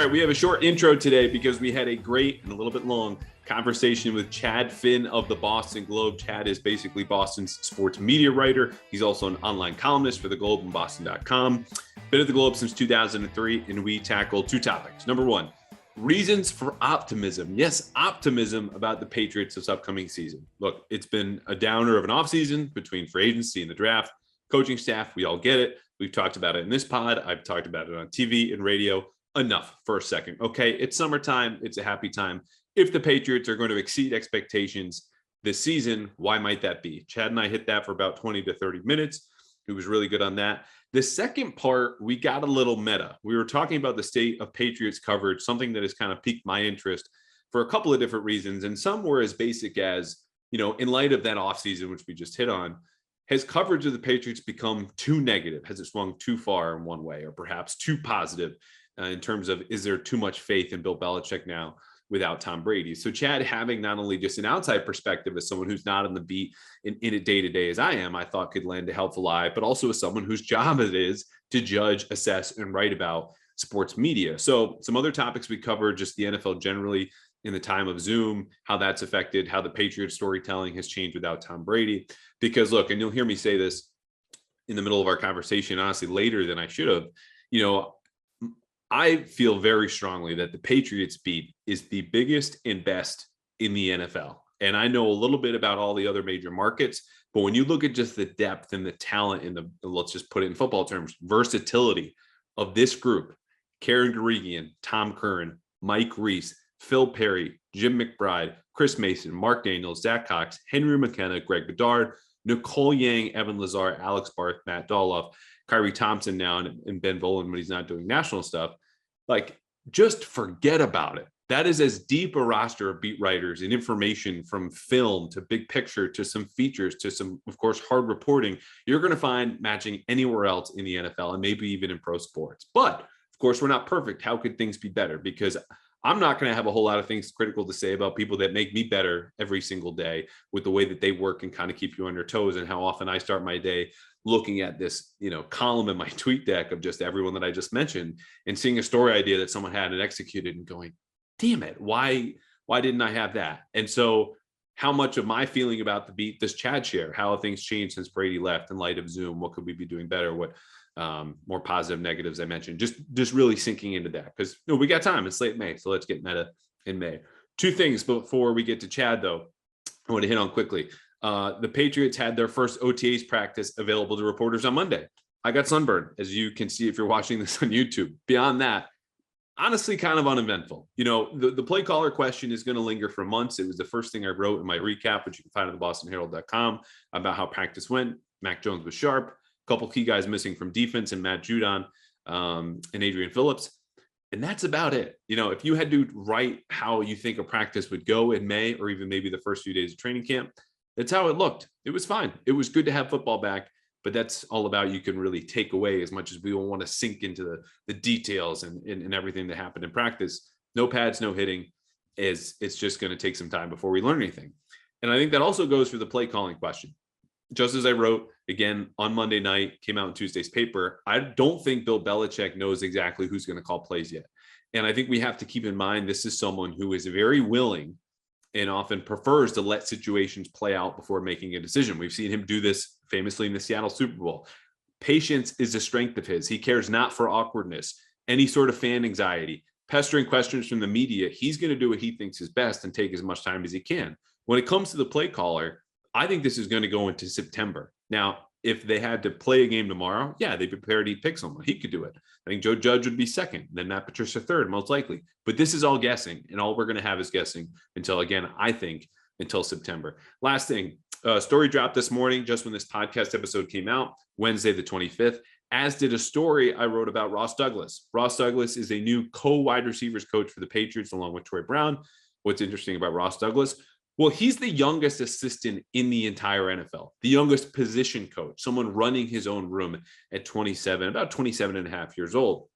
right, we have a short intro today because we had a great and a little bit long conversation with Chad Finn of the Boston Globe. Chad is basically Boston's sports media writer. He's also an online columnist for the Globe and Boston.com. Been at the Globe since 2003, and we tackle two topics. Number one, reasons for optimism. Yes, optimism about the Patriots this upcoming season. Look, it's been a downer of an offseason between free agency and the draft. Coaching staff, we all get it. We've talked about it in this pod. I've talked about it on TV and radio. Enough for a second. Okay, it's summertime. It's a happy time. If the Patriots are going to exceed expectations this season, why might that be? Chad and I hit that for about 20 to 30 minutes. He was really good on that. The second part, we got a little meta. We were talking about the state of Patriots coverage, something that has kind of piqued my interest for a couple of different reasons. And some were as basic as, in light of that offseason, which we just hit on, has coverage of the Patriots become too negative? Has it swung too far in one way, or perhaps too positive in terms of, is there too much faith in Bill Belichick now without Tom Brady? So Chad, having not only just an outside perspective as someone who's not on the beat in it day to day as I am, I thought could lend a helpful eye, but also as someone whose job it is to judge, assess, and write about sports media. So some other topics we covered, just the NFL generally in the time of Zoom, how that's affected, how the Patriots storytelling has changed without Tom Brady. Because look, and you'll hear me say this in the middle of our conversation, honestly, later than I should have, I feel very strongly that the Patriots beat is the biggest and best in the NFL. And I know a little bit about all the other major markets, but when you look at just the depth and the talent and the, let's just put it in football terms, versatility of this group, Karen Guregian, Tom Curran, Mike Reese, Phil Perry, Jim McBride, Chris Mason, Mark Daniels, Zach Cox, Henry McKenna, Greg Bedard, Nicole Yang, Evan Lazar, Alex Barth, Matt Doloff, Kyrie Thompson now, and Ben Volen when he's not doing national stuff. Like, just forget about it. That is as deep a roster of beat writers and information from film to big picture to some features to some, of course, hard reporting you're going to find matching anywhere else in the NFL and maybe even in pro sports. But of course, we're not perfect. How could things be better? Because I'm not going to have a whole lot of things critical to say about people that make me better every single day with the way that they work and kind of keep you on your toes, and how often I start my day looking at this, column in my tweet deck of just everyone that I just mentioned and seeing a story idea that someone had and executed and going, damn it, why didn't I have that? And so how much of my feeling about the beat does Chad share? How have things changed since Brady left in light of Zoom? What could we be doing better? What more positive, negatives I mentioned, just really sinking into that, because we got time. It's late May, so let's get meta in May. Two things before we get to Chad, though, I want to hit on quickly. The Patriots had their first OTAs practice available to reporters on Monday. I got sunburned, as you can see if you're watching this on YouTube. Beyond that, honestly, kind of uneventful. The play caller question is going to linger for months. It was the first thing I wrote in my recap, which you can find at thebostonherald.com, about how practice went. Mac Jones was sharp. A couple key guys missing from defense, and Matt Judon and Adrian Phillips. And that's about it. If you had to write how you think a practice would go in May, or even maybe the first few days of training camp, that's how it looked. It was fine. It was good to have football back, but that's all about you can really take away, as much as we don't want to sink into the details and everything that happened in practice. No pads, no hitting. It's just going to take some time before we learn anything. And I think that also goes for the play calling question. Just as I wrote, again, on Monday night, came out in Tuesday's paper, I don't think Bill Belichick knows exactly who's going to call plays yet. And I think we have to keep in mind this is someone who is very willing and often prefers to let situations play out before making a decision. We've seen him do this famously in the Seattle Super Bowl. Patience is a strength of his. He cares not for awkwardness, any sort of fan anxiety, pestering questions from the media. He's going to do what he thinks is best and take as much time as he can. When it comes to the play caller, I think this is going to go into September. Now, if they had to play a game tomorrow, yeah, they'd be prepared to pick someone. He could do it. I think Joe Judge would be second, then Matt Patricia third, most likely. But this is all guessing, and all we're going to have is guessing until, again, I think, until September. Last thing, story dropped this morning, just when this podcast episode came out, Wednesday the 25th, as did a story I wrote about Ross Douglas. Ross Douglas is a new co-wide receivers coach for the Patriots, along with Troy Brown. What's interesting about Ross Douglas? Well, he's the youngest assistant in the entire NFL, the youngest position coach, someone running his own room at 27, about 27 and a half years old.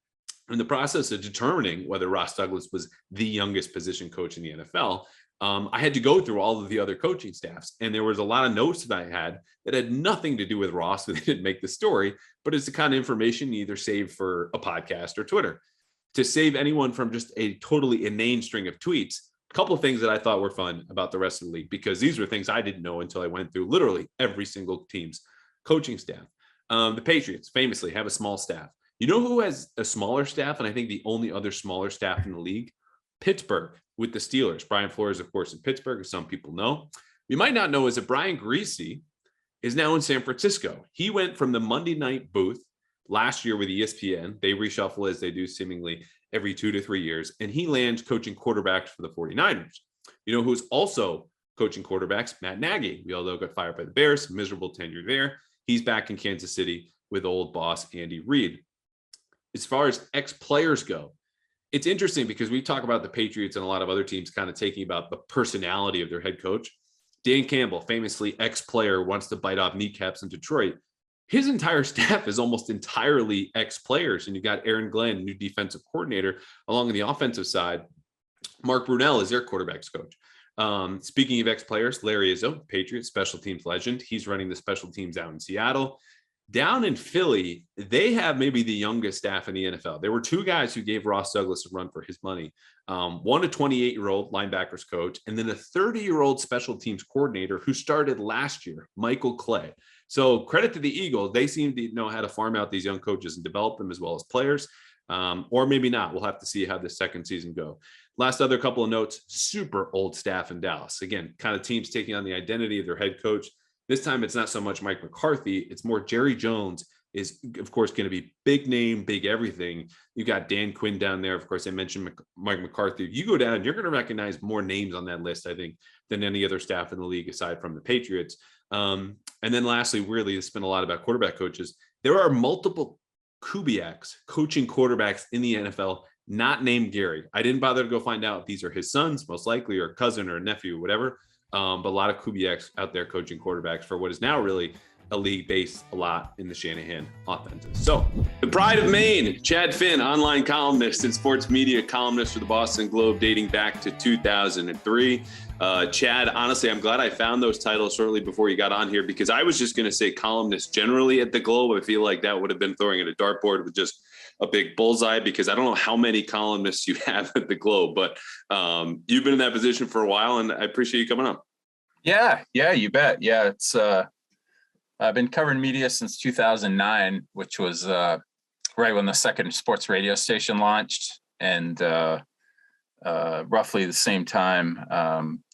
In the process of determining whether Ross Douglas was the youngest position coach in the NFL, I had to go through all of the other coaching staffs. And there was a lot of notes that I had that had nothing to do with Ross, that didn't make the story, but it's the kind of information you either save for a podcast or Twitter. to save anyone from just a totally inane string of tweets, a couple of things that I thought were fun about the rest of the league, because these were things I didn't know until I went through literally every single team's coaching staff. The Patriots famously have a small staff. You know who has a smaller staff, and I think the only other smaller staff in the league? Pittsburgh with the Steelers. Brian Flores, of course, in Pittsburgh, as some people know. You might not know is that Brian Greasy is now in San Francisco. He went from the Monday night booth last year with ESPN. They reshuffle as they do seemingly every 2 to 3 years. And he lands coaching quarterbacks for the 49ers. You know who's also coaching quarterbacks? Matt Nagy. We all know got fired by the Bears, miserable tenure there. He's back in Kansas City with old boss Andy Reid. As far as ex-players go, it's interesting because we talk about the Patriots and a lot of other teams kind of taking about the personality of their head coach. Dan Campbell, famously ex-player, wants to bite off kneecaps in Detroit. His entire staff is almost entirely ex-players. And you got Aaron Glenn, new defensive coordinator, along the offensive side. Mark Brunell is their quarterbacks coach. Speaking of ex-players, Larry Izzo, Patriots special teams legend. He's running the special teams out in Seattle. Down in Philly, they have maybe the youngest staff in the NFL. There were two guys who gave Ross Douglas a run for his money. One, a 28-year-old linebackers coach, and then a 30-year-old special teams coordinator who started last year, Michael Clay. So credit to the Eagles. They seem to know how to farm out these young coaches and develop them as well as players, or maybe not. We'll have to see how the second season go. Last other couple of notes, super old staff in Dallas. Again, kind of teams taking on the identity of their head coach. This time, it's not so much Mike McCarthy. It's more Jerry Jones is, of course, going to be big name, big everything. You got Dan Quinn down there. Of course, I mentioned Mike McCarthy. You go down, you're going to recognize more names on that list, I think, than any other staff in the league aside from the Patriots. And then lastly, really, it's been a lot about quarterback coaches. There are multiple Kubiaks coaching quarterbacks in the NFL, not named Gary. I didn't bother to go find out if these are his sons, most likely, or cousin or nephew, or whatever. But a lot of Kubiaks out there coaching quarterbacks for what is now really a league based a lot in the Shanahan offenses. So the pride of Maine, Chad Finn, online columnist and sports media columnist for the Boston Globe dating back to 2003. Chad, honestly, I'm glad I found those titles shortly before you got on here, because I was just going to say columnist generally at the Globe. I feel like that would have been throwing at a dartboard with just a big bullseye, because I don't know how many columnists you have at the Globe, but you've been in that position for a while, and I appreciate you coming on. Yeah, you bet. Yeah, it's I've been covering media since 2009, which was right when the second sports radio station launched, and roughly the same time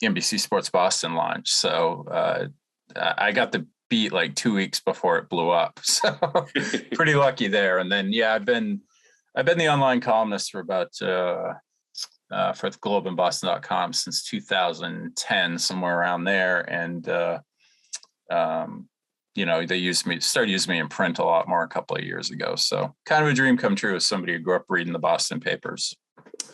NBC Sports Boston launched. So I got the beat like 2 weeks before it blew up, so pretty lucky there. And then I've been the online columnist for about for the Globe and Boston.com since 2010, somewhere around there. And they started using me in print a lot more a couple of years ago. So kind of a dream come true as somebody who grew up reading the Boston papers.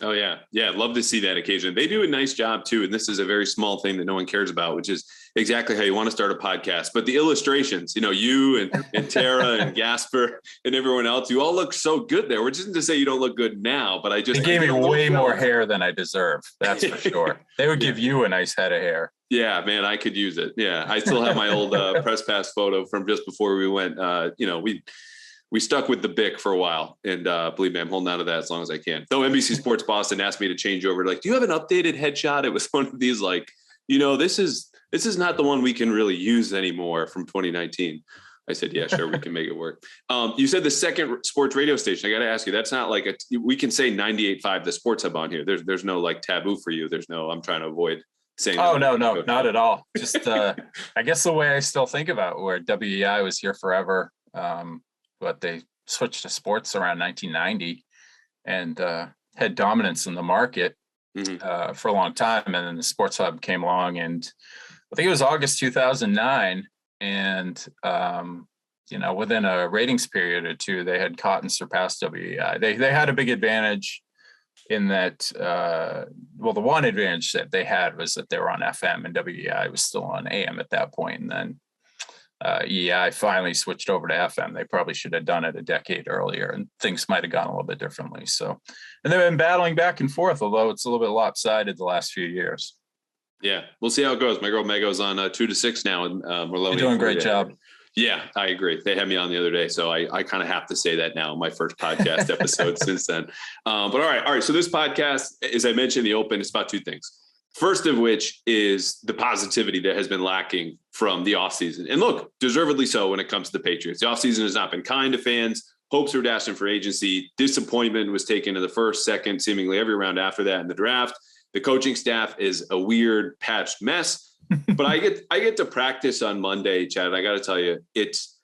Oh, yeah. I'd love to see that occasion. They do a nice job, too. And this is a very small thing that no one cares about, which is exactly how you want to start a podcast. But the illustrations, you and Tara and Gasper and everyone else, you all look so good there. Which isn't to say you don't look good now, but They gave me way more hair than I deserve. That's for sure. They would give you a nice head of hair. Yeah, man, I could use it. Yeah, I still have my old press pass photo from just before we went. We stuck with the Bic for a while, and believe me, I'm holding on to that as long as I can. Though NBC Sports Boston asked me to change over, like, do you have an updated headshot? It was one of these, like, this is not the one we can really use anymore from 2019. I said, yeah, sure, we can make it work. You said the second sports radio station. I got to ask you, that's not like we can say 98.5 the Sports Hub on here. There's no like taboo for you. I'm trying to avoid saying. Oh, no, not at all. Just I guess the way I still think about where WEI was here forever. But they switched to sports around 1990 and had dominance in the market for a long time. And then the Sports Hub came along, and I think it was August 2009. And, within a ratings period or two, they had caught and surpassed WEI. They had a big advantage in that, the one advantage that they had was that they were on FM and WEI was still on AM at that point. And then EI finally switched over to FM. They probably should have done it a decade earlier, and things might have gone a little bit differently. So, and they've been battling back and forth, although it's a little bit lopsided the last few years. Yeah, we'll see how it goes. My girl Mego's on 2 to 6 now, and we're doing a great job. Yeah, I agree. They had me on the other day, so I kind of have to say that now. My first podcast episode since then. But all right. So this podcast, as I mentioned in the open, it's about two things. First of which is the positivity that has been lacking from the offseason. And look, deservedly so when it comes to the Patriots. The offseason has not been kind to fans. Hopes were dashed in free agency. Disappointment was taken in the first, second, seemingly every round after that in the draft. The coaching staff is a weird patched mess. But I get to practice on Monday, Chad. I got to tell you, it's,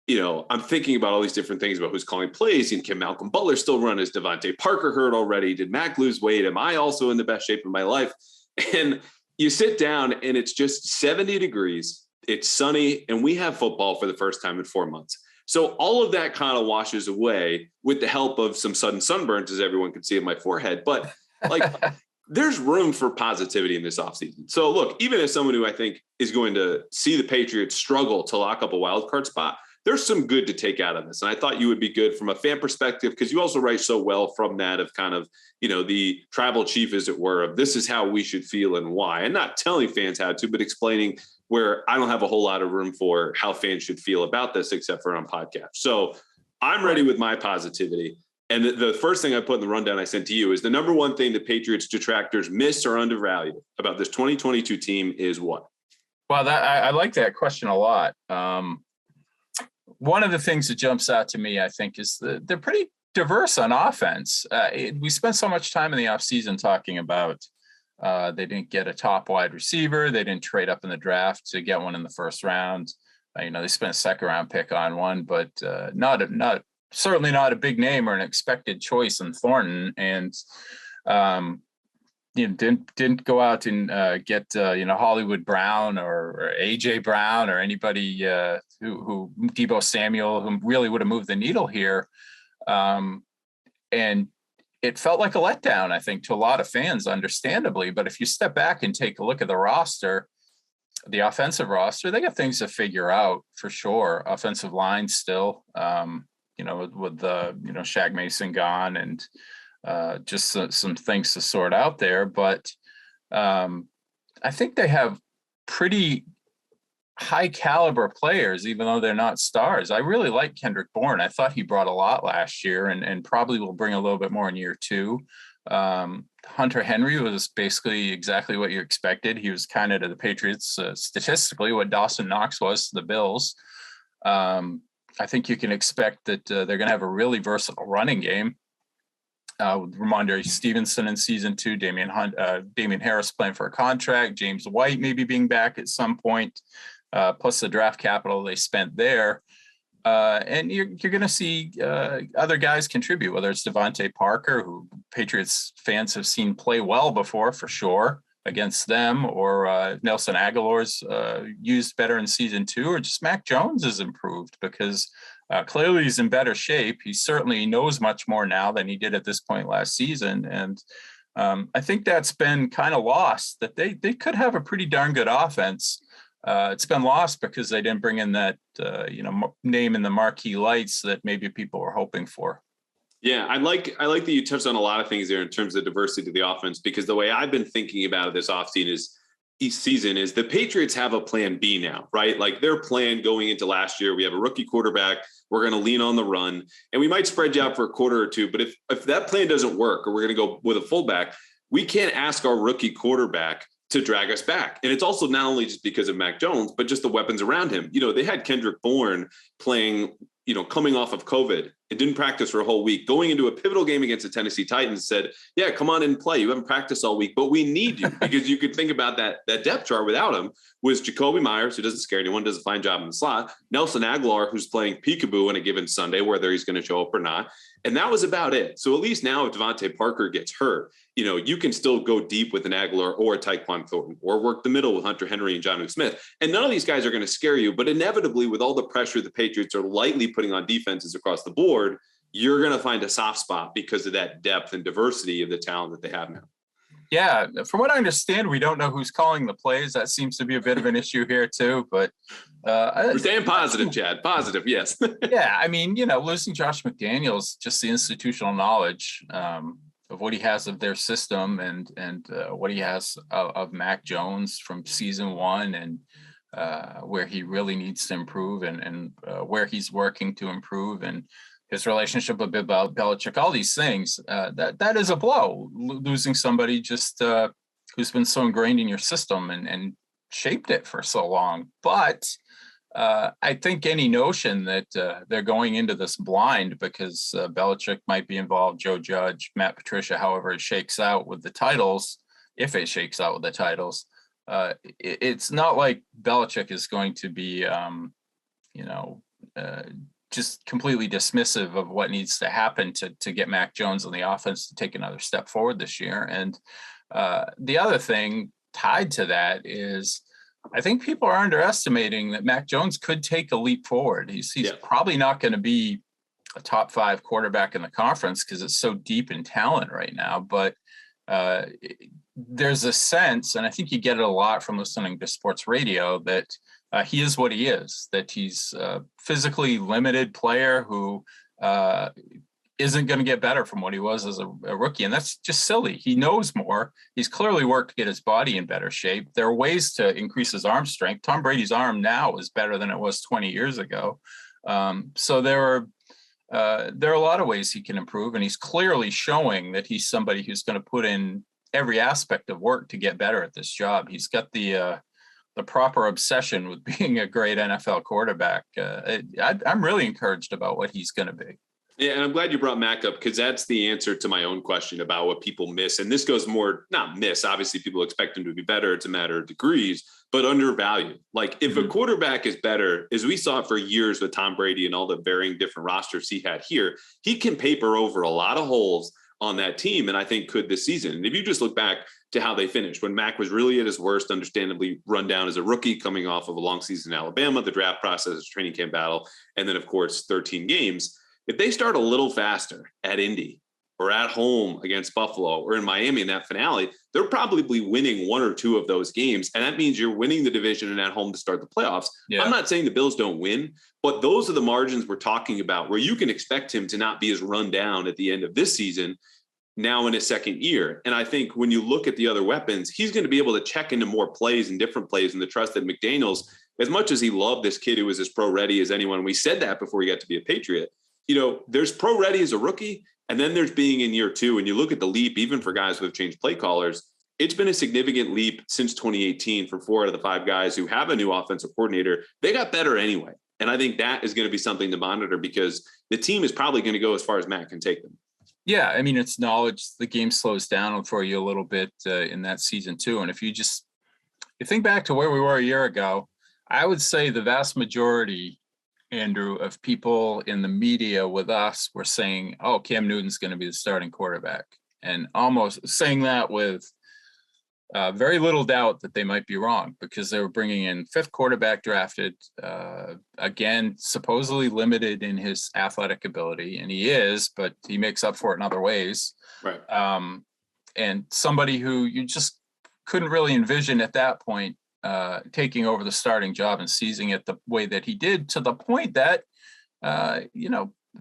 I'm thinking about all these different things about who's calling plays. And can Malcolm Butler still run? Is Devontae Parker hurt already? Did Mac lose weight? Am I also in the best shape of my life? And you sit down and it's just 70 degrees. It's sunny and we have football for the first time in 4 months. So all of that kind of washes away with the help of some sudden sunburns, as everyone can see in my forehead. But like, there's room for positivity in this offseason. So look, even as someone who I think is going to see the Patriots struggle to lock up a wild card spot, there's some good to take out of this. And I thought you would be good from a fan perspective, because you also write so well from that of kind of, the tribal chief, as it were, of this is how we should feel and why, and not telling fans how to, but explaining where I don't have a whole lot of room for how fans should feel about this, except for on podcast. So I'm ready with my positivity. And the first thing I put in the rundown I sent to you is the number one thing the Patriots detractors miss or undervalue about this 2022 team is what? Well, I like that question a lot. One of the things that jumps out to me, I think, is they're pretty diverse on offense. We spent so much time in the offseason talking about they didn't get a top wide receiver. They didn't trade up in the draft to get one in the first round. They spent a second round pick on one, but certainly not a big name or an expected choice in Thornton. And didn't go out and get Hollywood Brown or AJ Brown or anybody who Deebo Samuel, who really would have moved the needle here. And it felt like a letdown, I think, to a lot of fans, understandably. But if you step back and take a look at the roster, the offensive roster, they got things to figure out for sure. Offensive line still, with Shaq Mason gone and just some things to sort out there. But I think they have pretty high caliber players, even though they're not stars. I really like Kendrick Bourne. I thought he brought a lot last year and probably will bring a little bit more in year two. Hunter Henry was basically exactly what you expected. He was kind of to the Patriots statistically what Dawson Knox was to the Bills. I think you can expect that they're going to have a really versatile running game. With Ramondre Stevenson in season 2, Damian Harris playing for a contract, James White maybe being back at some point, plus the draft capital they spent there. And you're going to see other guys contribute, whether it's Devontae Parker, who Patriots fans have seen play well before, for sure, against them, or Nelson Aguilar's used better in season 2, or just Mac Jones has improved because clearly he's in better shape. He certainly knows much more now than he did at this point last season. And I think that's been kind of lost, that they could have a pretty darn good offense. It's been lost because they didn't bring in that, name in the marquee lights that maybe people were hoping for. Yeah, I like that you touched on a lot of things there in terms of diversity of the offense, because the way I've been thinking about it this offseason is the Patriots have a plan B now, right? Like their plan going into last year, we have a rookie quarterback. We're going to lean on the run and we might spread you out for a quarter or two. But if that plan doesn't work, or we're going to go with a fullback, we can't ask our rookie quarterback to drag us back. And it's also not only just because of Mac Jones, but just the weapons around him. They had Kendrick Bourne playing, coming off of COVID and didn't practice for a whole week, going into a pivotal game against the Tennessee Titans, said, yeah, come on and play. You haven't practiced all week, but we need you. Because you could think about that depth chart without him was Jacoby Myers, who doesn't scare anyone, does a fine job in the slot, Nelson Aguilar, who's playing peekaboo on a given Sunday, whether he's going to show up or not. And that was about it. So at least now if Devontae Parker gets hurt, you can still go deep with an Aguilar or a Tyquan Thornton, or work the middle with Hunter Henry and Jonnu Smith. And none of these guys are going to scare you, but inevitably with all the pressure the Patriots are lightly putting on defenses across the board, you're going to find a soft spot because of that depth and diversity of the talent that they have now. Yeah, from what I understand, we don't know who's calling the plays. That seems to be a bit of an issue here too. But we're staying positive, Chad. Positive, yes. Yeah, I mean, losing Josh McDaniels, just the institutional knowledge of what he has of their system and what he has of Mac Jones from season 1, and where he really needs to improve and where he's working to improve, and his relationship with Bill Belichick, all these things, that is a blow, losing somebody just who's been so ingrained in your system and shaped it for so long. But I think any notion that they're going into this blind because Belichick might be involved, Joe Judge, Matt Patricia, however it shakes out with the titles, if it shakes out with the titles, it's not like Belichick is going to be, just completely dismissive of what needs to happen to get Mac Jones on the offense to take another step forward this year. And the other thing tied to that is, I think people are underestimating that Mac Jones could take a leap forward. He's probably not going to be a top 5 quarterback in the conference because it's so deep in talent right now. But there's a sense, and I think you get it a lot from listening to sports radio, that he is what he is, that he's a physically limited player who isn't going to get better from what he was as a rookie. And that's just silly. He knows more. He's clearly worked to get his body in better shape. There are ways to increase his arm strength. Tom Brady's arm now is better than it was 20 years ago. So there are a lot of ways he can improve. And he's clearly showing that he's somebody who's going to put in every aspect of work to get better at this job. He's got the proper obsession with being a great NFL quarterback. I'm really encouraged about what he's going to be. Yeah, and I'm glad you brought Mac up because that's the answer to my own question about what people miss. And this goes more, not miss, obviously people expect him to be better. It's a matter of degrees, but undervalued. Like if a quarterback is better, as we saw for years with Tom Brady and all the varying different rosters he had here, he can paper over a lot of holes on that team. And I think could this season. And if you just look back to how they finished, when Mac was really at his worst, understandably run down as a rookie coming off of a long season in Alabama, the draft process, training camp battle, and then of course, 13 games. If they start a little faster at Indy or at home against Buffalo or in Miami in that finale, they're probably winning 1 or 2 of those games. And that means you're winning the division and at home to start the playoffs. Yeah. I'm not saying the Bills don't win, but those are the margins we're talking about where you can expect him to not be as run down at the end of this season now in his second year. And I think when you look at the other weapons, he's going to be able to check into more plays and different plays, and the trust that McDaniels, as much as he loved this kid who was as pro ready as anyone, we said that before he got to be a Patriot. There's pro ready as a rookie, and then there's being in year 2. And you look at the leap, even for guys who have changed play callers, it's been a significant leap since 2018 for 4 out of the 5 guys who have a new offensive coordinator. They got better anyway. And I think that is going to be something to monitor because the team is probably going to go as far as Matt can take them. Yeah, I mean, it's knowledge. The game slows down for you a little bit in that season too. And if you think back to where we were a year ago, I would say the vast majority, Andrew, of people in the media with us were saying, oh, Cam Newton's going to be the starting quarterback, and almost saying that with very little doubt that they might be wrong because they were bringing in 5th quarterback drafted, again, supposedly limited in his athletic ability, and he is, but he makes up for it in other ways. Right. And somebody who you just couldn't really envision at that point taking over the starting job and seizing it the way that he did, to the point that,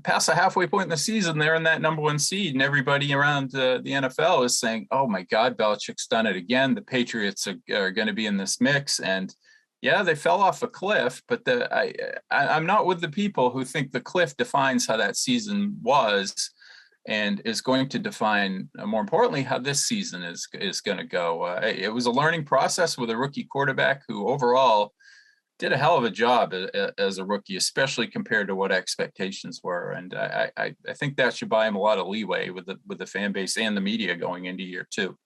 past the halfway point in the season, they're in that number 1 seed, and everybody around the NFL is saying, oh my God, Belichick's done it again. The Patriots are going to be in this mix. And yeah, they fell off a cliff, but I'm not with the people who think the cliff defines how that season was and is going to define, more importantly, how this season is going to go. It was a learning process with a rookie quarterback who overall did a hell of a job as a rookie, especially compared to what expectations were. And I think that should buy him a lot of leeway with the fan base and the media going into year 2.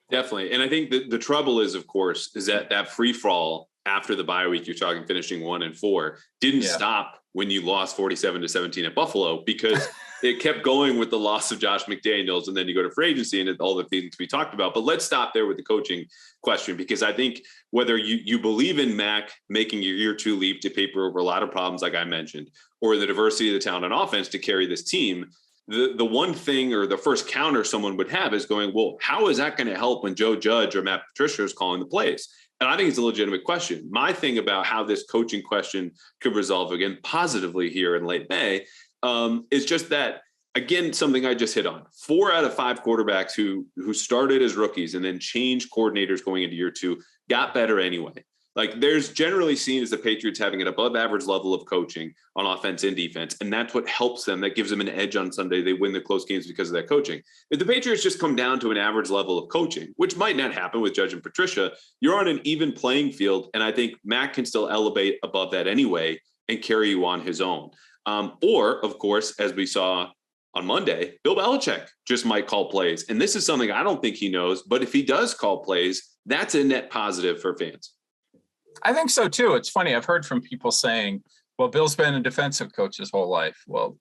Definitely. And I think the trouble is, of course, is that free fall after the bye week, you're talking finishing 1-4, didn't stop when you lost 47-17 at Buffalo, because it kept going with the loss of Josh McDaniels, and then you go to free agency and all the things we talked about. But let's stop there with the coaching question, because I think whether you believe in Mac making your year 2 leap to paper over a lot of problems, like I mentioned, or the diversity of the talent on offense to carry this team, the one thing or the first counter someone would have is going, well, how is that going to help when Joe Judge or Matt Patricia is calling the plays? And I think it's a legitimate question. My thing about how this coaching question could resolve again positively here in late May is just that, again, something I just hit on. 4 out of 5 quarterbacks who started as rookies and then changed coordinators going into year 2 got better anyway. Like there's generally seen as the Patriots having an above average level of coaching on offense and defense. And that's what helps them. That gives them an edge on Sunday. They win the close games because of that coaching. If the Patriots just come down to an average level of coaching, which might not happen with Judge and Patricia, you're on an even playing field. And I think Mac can still elevate above that anyway and carry you on his own. Or, of course, as we saw on Monday, Bill Belichick just might call plays. And this is something I don't think he knows. But if he does call plays, that's a net positive for fans. I think so, too. It's funny. I've heard from people saying, well, Bill's been a defensive coach his whole life. Well,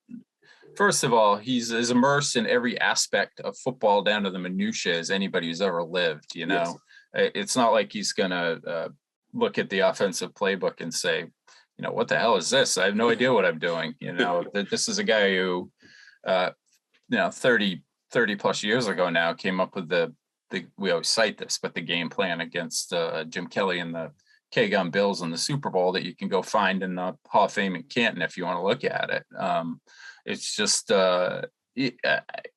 first of all, he's as immersed in every aspect of football down to the minutiae as anybody who's ever lived. You know, yes. It's not like he's going to look at the offensive playbook and say, you know, what the hell is this? I have no idea what I'm doing. You know, this is a guy who, 30 plus years ago now came up with we always cite this, but the game plan against Jim Kelly and the K-Gun Bills in the Super Bowl that you can go find in the Hall of Fame in Canton if you want to look at it. It's just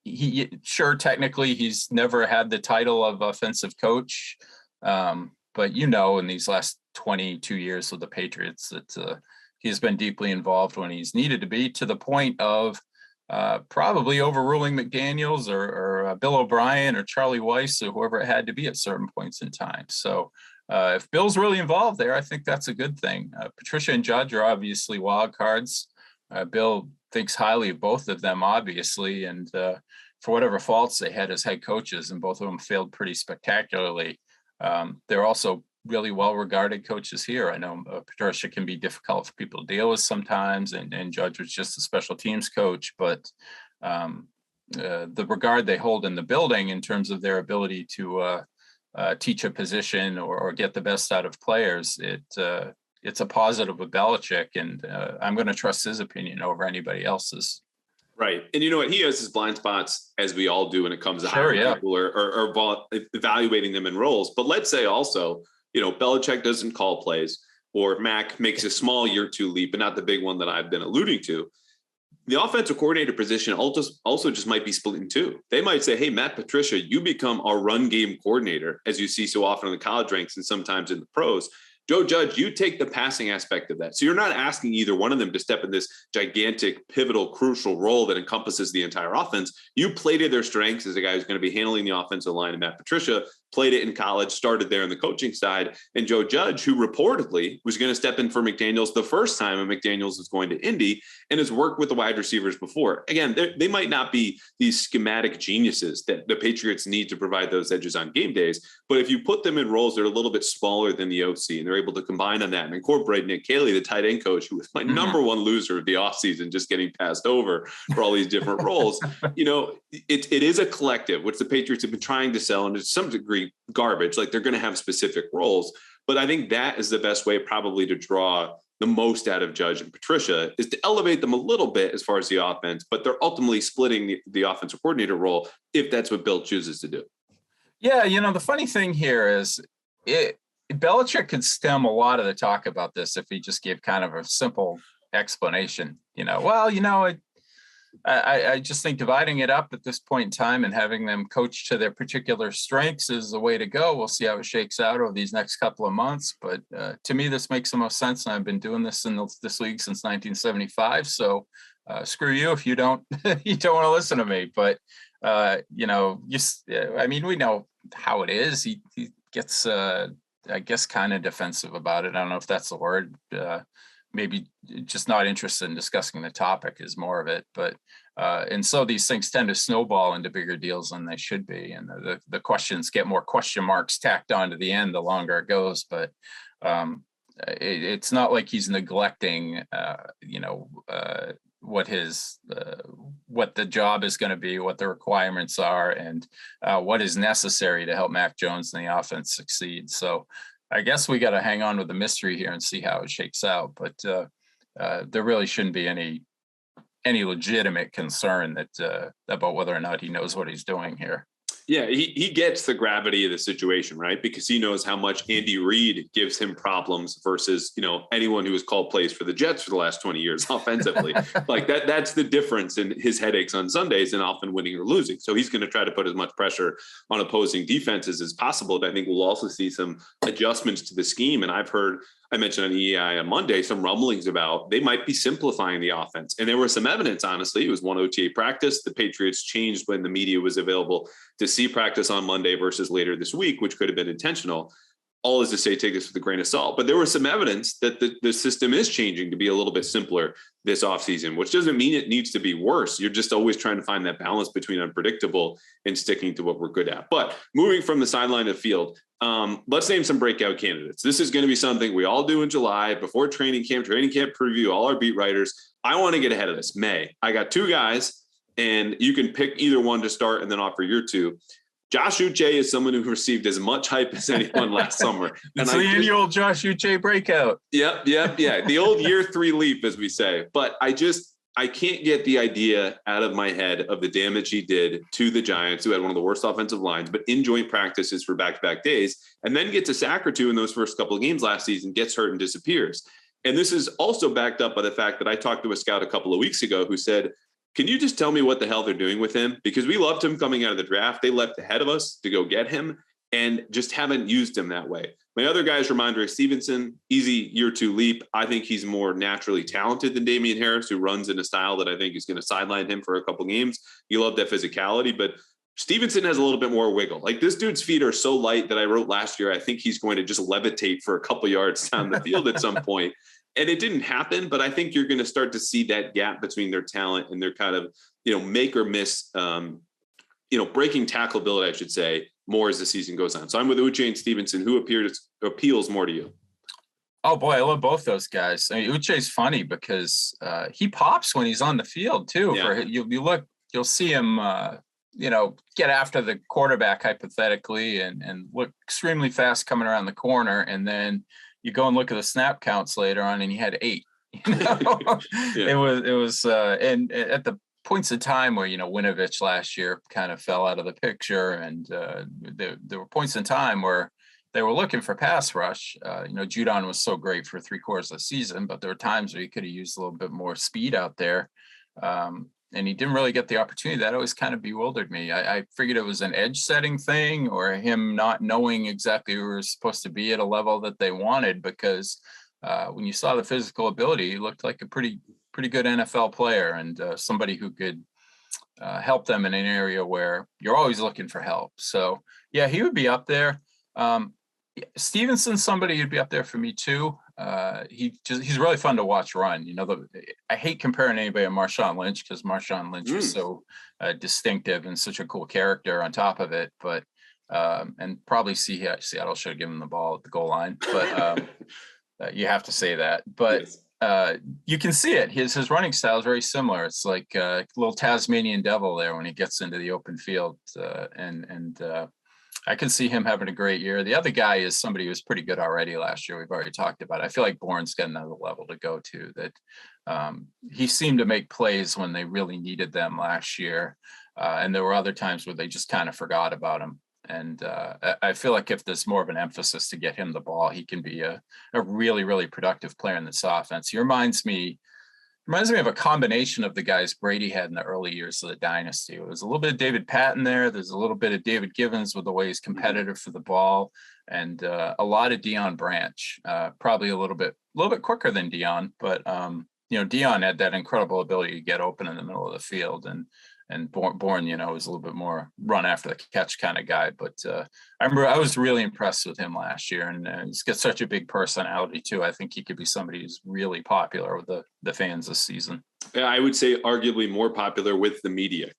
he sure technically he's never had the title of offensive coach, but in these last 22 years with the Patriots that he's been deeply involved when he's needed to be, to the point of probably overruling McDaniels or Bill O'Brien or Charlie Weiss or whoever it had to be at certain points in time. So if Bill's really involved there, I think that's a good thing. Patricia and Judge are obviously wild cards. Bill thinks highly of both of them, obviously, and for whatever faults they had as head coaches, and both of them failed pretty spectacularly. They're also really well-regarded coaches here. I know Patricia can be difficult for people to deal with sometimes, and Judge was just a special teams coach, but the regard they hold in the building in terms of their ability to teach a position or get the best out of players, it's a positive with Belichick, and I'm going to trust his opinion over anybody else's. Right. And you know what? He has his blind spots, as we all do when it comes to hiring people or evaluating them in roles. But let's say also, Belichick doesn't call plays, or Mac makes a small year two leap, but not the big one that I've been alluding to. The offensive coordinator position also just might be split in two. They might say, hey, Matt Patricia, you become our run game coordinator, as you see so often in the college ranks and sometimes in the pros. Joe Judge, you take the passing aspect of that. So you're not asking either one of them to step in this gigantic, pivotal, crucial role that encompasses the entire offense. You played to their strengths as a guy who's going to be handling the offensive line, and Matt Patricia played it in college, started there on the coaching side. And Joe Judge, who reportedly was going to step in for McDaniels the first time, and McDaniels was going to Indy, and has worked with the wide receivers before. Again, they might not be these schematic geniuses that the Patriots need to provide those edges on game days, but if you put them in roles that are a little bit smaller than the OC, and they're able to combine on that and incorporate Nick Caley, the tight end coach, who was my number one loser of the offseason, just getting passed over for all these different roles, it is a collective, which the Patriots have been trying to sell, and to some degree garbage. Like, they're going to have specific roles, but I think that is the best way probably to draw the most out of Judge and Patricia, is to elevate them a little bit as far as the offense, but they're ultimately splitting the offensive coordinator role if that's what Bill chooses to do. Yeah, the funny thing here is Belichick could stem a lot of the talk about this if he just gave kind of a simple explanation. I just think dividing it up at this point in time and having them coach to their particular strengths is the way to go. We'll see how it shakes out over these next couple of months. But to me, this makes the most sense. And I've been doing this in this league since 1975. So screw you if you don't want to listen to me. But, we know how it is. He gets, I guess, kind of defensive about it. I don't know if that's the word. Maybe just not interested in discussing the topic is more of it. But and so these things tend to snowball into bigger deals than they should be. And the questions get more question marks tacked on to the end the longer it goes. But it's not like he's neglecting, what the job is going to be, what the requirements are, and what is necessary to help Mac Jones and the offense succeed. So I guess we got to hang on with the mystery here and see how it shakes out. But there really shouldn't be any legitimate concern that about whether or not he knows what he's doing here. Yeah, he gets the gravity of the situation, right? Because he knows how much Andy Reid gives him problems versus, anyone who has called plays for the Jets for the last 20 years offensively. Like that's the difference in his headaches on Sundays and often winning or losing. So he's going to try to put as much pressure on opposing defenses as possible. But I think we'll also see some adjustments to the scheme. And I mentioned on EI on Monday, some rumblings about they might be simplifying the offense. And there was some evidence, honestly. It was one OTA practice. The Patriots changed when the media was available to see practice on Monday versus later this week, which could have been intentional. All is to say, take this with a grain of salt. But there was some evidence that the system is changing to be a little bit simpler this offseason, which doesn't mean it needs to be worse. You're just always trying to find that balance between unpredictable and sticking to what we're good at. But moving from the sideline to field, let's name some breakout candidates. This is going to be something we all do in July before training camp preview, all our beat writers. I want to get ahead of this. May. I got two guys, and you can pick either one to start and then offer your two. Josh Uche is someone who received as much hype as anyone last summer. It's the annual Josh Uche breakout. Yep. The old year 3 leap, as we say. But I can't get the idea out of my head of the damage he did to the Giants, who had one of the worst offensive lines, but in joint practices for back-to-back days, and then gets a sack or two in those first couple of games last season, gets hurt and disappears. And this is also backed up by the fact that I talked to a scout a couple of weeks ago who said, can you just tell me what the hell they're doing with him? Because we loved him coming out of the draft. They left ahead of us to go get him and just haven't used him that way. My other guy is Ramondre Stevenson, easy year 2 leap. I think he's more naturally talented than Damian Harris, who runs in a style that I think is going to sideline him for a couple games. You love that physicality, but Stevenson has a little bit more wiggle. Like, this dude's feet are so light that I wrote last year, I think he's going to just levitate for a couple yards down the field at some point. And it didn't happen, but I think you're going to start to see that gap between their talent and their kind of, make or miss, breaking tackle ability, I should say, more as the season goes on. So I'm with Uche and Stevenson. Who appeals more to you? Oh boy, I love both those guys. I mean, Uche's funny because he pops when he's on the field too. Yeah. You'll see him, get after the quarterback hypothetically and look extremely fast coming around the corner, and then you go and look at the snap counts later on, and he had 8. Yeah. It was, and at the points of time where Winovich last year kind of fell out of the picture, and there were points in time where they were looking for pass rush. Judon was so great for 3/4 of the season, but there were times where he could have used a little bit more speed out there. And he didn't really get the opportunity. That always kind of bewildered me. I figured it was an edge setting thing or him not knowing exactly where he was supposed to be at a level that they wanted, because when you saw the physical ability, he looked like a pretty good NFL player and somebody who could help them in an area where you're always looking for help. So yeah, he would be up there. Stevenson's somebody who'd be up there for me too. He's really fun to watch run. I hate comparing anybody to Marshawn Lynch because Marshawn Lynch was so distinctive and such a cool character on top of it. But and probably Seattle should have given him the ball at the goal line. But you have to say that. But yes. You can see it. His running style is very similar. It's like a little Tasmanian devil there when he gets into the open field, and I can see him having a great year. The other guy is somebody who was pretty good already last year. We've already talked about it. I feel like Bourne's got another level to go to. That he seemed to make plays when they really needed them last year, and there were other times where they just kind of forgot about him. And I feel like if there's more of an emphasis to get him the ball, he can be a really, really productive player in this offense. He reminds me of a combination of the guys Brady had in the early years of the dynasty. It was a little bit of David Patton there. There's a little bit of David Givens with the way he's competitive for the ball, and a lot of Deion Branch, probably a little bit quicker than Deion, but Deion had that incredible ability to get open in the middle of the field, and Bourne, was a little bit more run after the catch kind of guy. But I remember I was really impressed with him last year, and he's got such a big personality too. I think he could be somebody who's really popular with the fans this season. Yeah, I would say arguably more popular with the media.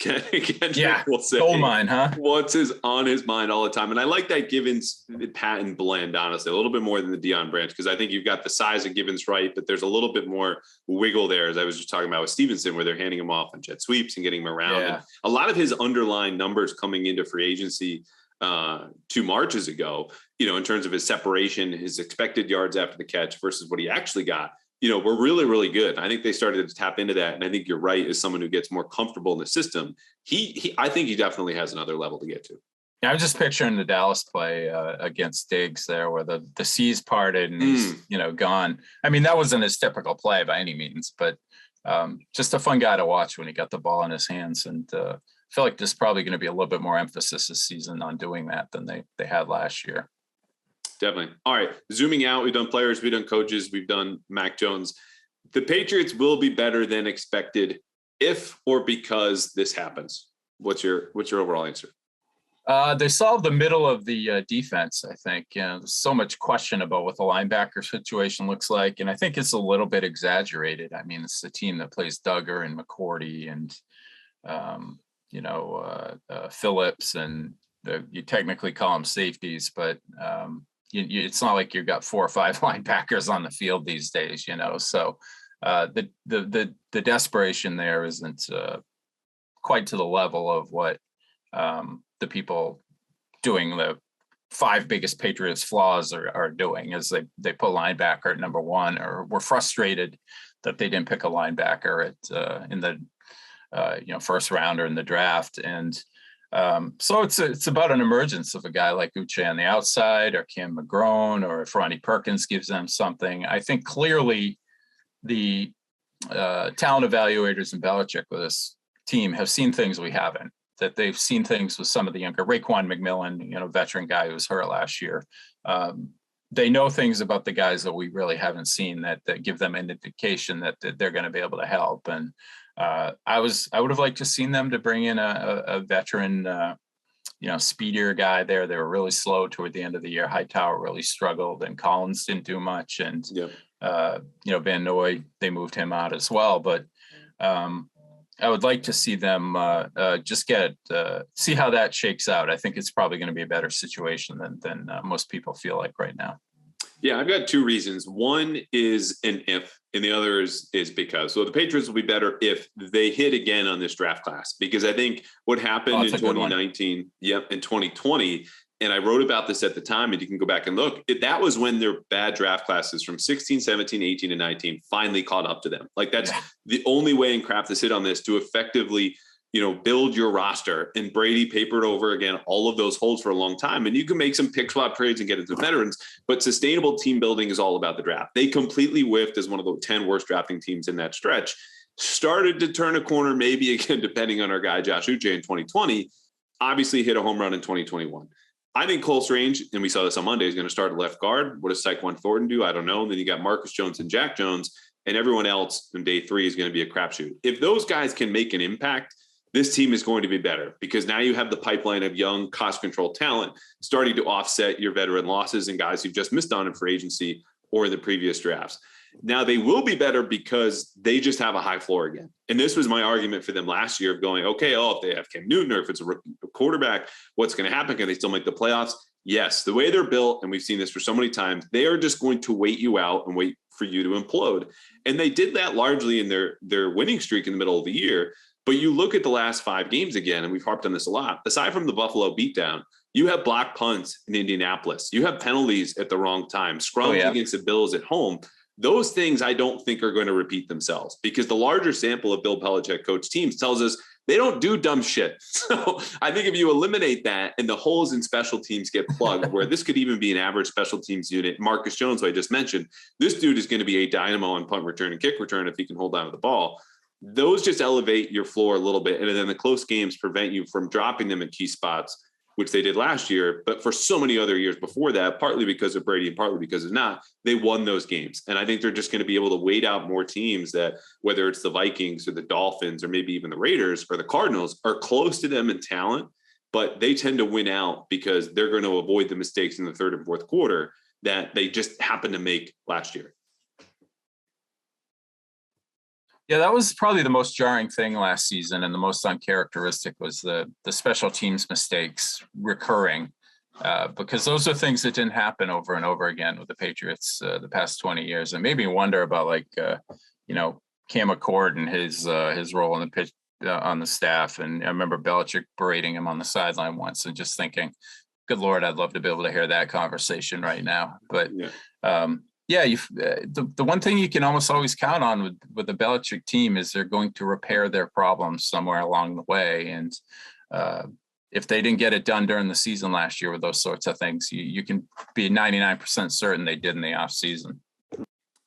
Yeah, we'll say. Gold mine, huh? What's on his mind all the time. And I like that Givens Patton blend, honestly, a little bit more than the Deion Branch, because I think you've got the size of Givens right, but there's a little bit more wiggle there, as I was just talking about with Stevenson, where they're handing him off on jet sweeps and getting him around. Yeah. And a lot of his underlying numbers coming into free agency 2 Marches ago, in terms of his separation, his expected yards after the catch versus what he actually got, we're really, really good. I think they started to tap into that. And I think you're right, as someone who gets more comfortable in the system, I think he definitely has another level to get to. Yeah, I'm just picturing the Dallas play against Diggs there, where the seas parted and he's gone. I mean, that wasn't his typical play by any means, but just a fun guy to watch when he got the ball in his hands. And I feel like there's probably going to be a little bit more emphasis this season on doing that than they had last year. Definitely. All right, zooming out, we've done players, we've done coaches, we've done Mac Jones. The Patriots will be better than expected if or because this happens. What's your overall answer? They solved the middle of the defense, I think. There's so much question about what the linebacker situation looks like, and I think it's a little bit exaggerated. I mean, it's the team that plays Duggar and McCourty and Phillips, and you technically call them safeties, but it's not like you've got 4 or 5 linebackers on the field these days, So the desperation there isn't quite to the level of what the people doing the 5 biggest Patriots flaws are doing, as they put linebacker at number 1, or were frustrated that they didn't pick a linebacker in the first rounder in the draft. And so it's about an emergence of a guy like Uche on the outside, or Cam McGrone, or if Ronnie Perkins gives them something. I think clearly the talent evaluators in Belichick with this team have seen things we haven't. That they've seen things with some of the younger, Raekwon McMillan, veteran guy who was hurt last year. They know things about the guys that we really haven't seen that give them an indication that they're going to be able to help. And I would have liked to seen them to bring in a veteran, speedier guy there. They were really slow toward the end of the year. Hightower really struggled, and Collins didn't do much. And Van Noy, they moved him out as well. But I would like to see them just see how that shakes out. I think it's probably going to be a better situation than most people feel like right now. Yeah, I've got 2 reasons. One is an if, and the other is because. So the Patriots will be better if they hit again on this draft class, because I think what happened in 2019, in 2020, and I wrote about this at the time, and you can go back and look, that was when their bad draft classes from 16, 17, 18, and 19 finally caught up to them. Like, that's the only way, and Kraft has hit on this, to effectively, build your roster. And Brady papered over, again, all of those holes for a long time. And you can make some pick swap trades and get into veterans, but sustainable team building is all about the draft. They completely whiffed as one of the 10 worst drafting teams in that stretch. Started to turn a corner, maybe again, depending on our guy, Josh Uche, in 2020, obviously hit a home run in 2021. I think Cole Strange, and we saw this on Monday, is going to start at left guard. What does Saquon Thornton do? I don't know. And then you got Marcus Jones and Jack Jones, and everyone else in day 3 is going to be a crapshoot. If those guys can make an impact, this team is going to be better, because now you have the pipeline of young, cost-controlled talent starting to offset your veteran losses and guys who've just missed on in free agency or in the previous drafts. Now they will be better because they just have a high floor again. And this was my argument for them last year of going, okay, if they have Cam Newton, or if it's a rookie quarterback, what's going to happen? Can they still make the playoffs? Yes. The way they're built, and we've seen this for so many times, they are just going to wait you out and wait for you to implode. And they did that largely in their winning streak in the middle of the year. But you look at the last 5 games again, and we've harped on this a lot, aside from the Buffalo beatdown, you have blocked punts in Indianapolis. You have penalties at the wrong time, scrums against the Bills at home. Those things I don't think are going to repeat themselves, because the larger sample of Bill Belichick coach teams tells us they don't do dumb shit. So I think if you eliminate that and the holes in special teams get plugged, where this could even be an average special teams unit, Marcus Jones, who I just mentioned, this dude is going to be a dynamo on punt return and kick return if he can hold on to the ball. Those just elevate your floor a little bit. And then the close games prevent you from dropping them in key spots, which they did last year. But for so many other years before that, partly because of Brady and partly because of not, they won those games. And I think they're just going to be able to wait out more teams that, whether it's the Vikings or the Dolphins or maybe even the Raiders or the Cardinals, are close to them in talent, but they tend to win out because they're going to avoid the mistakes in the third and fourth quarter that they just happened to make last year. Yeah, that was probably the most jarring thing last season, and the most uncharacteristic was the special teams mistakes recurring, because those are things that didn't happen over and over again with the Patriots the past 20 years. And made me wonder about Cam McCord and his role in the pitch on the staff. And I remember Belichick berating him on the sideline once, and just thinking, good Lord, I'd love to be able to hear that conversation right now. But the one thing you can almost always count on with the Belichick team is they're going to repair their problems somewhere along the way. And if they didn't get it done during the season last year with those sorts of things, you can be 99% certain they did in the offseason.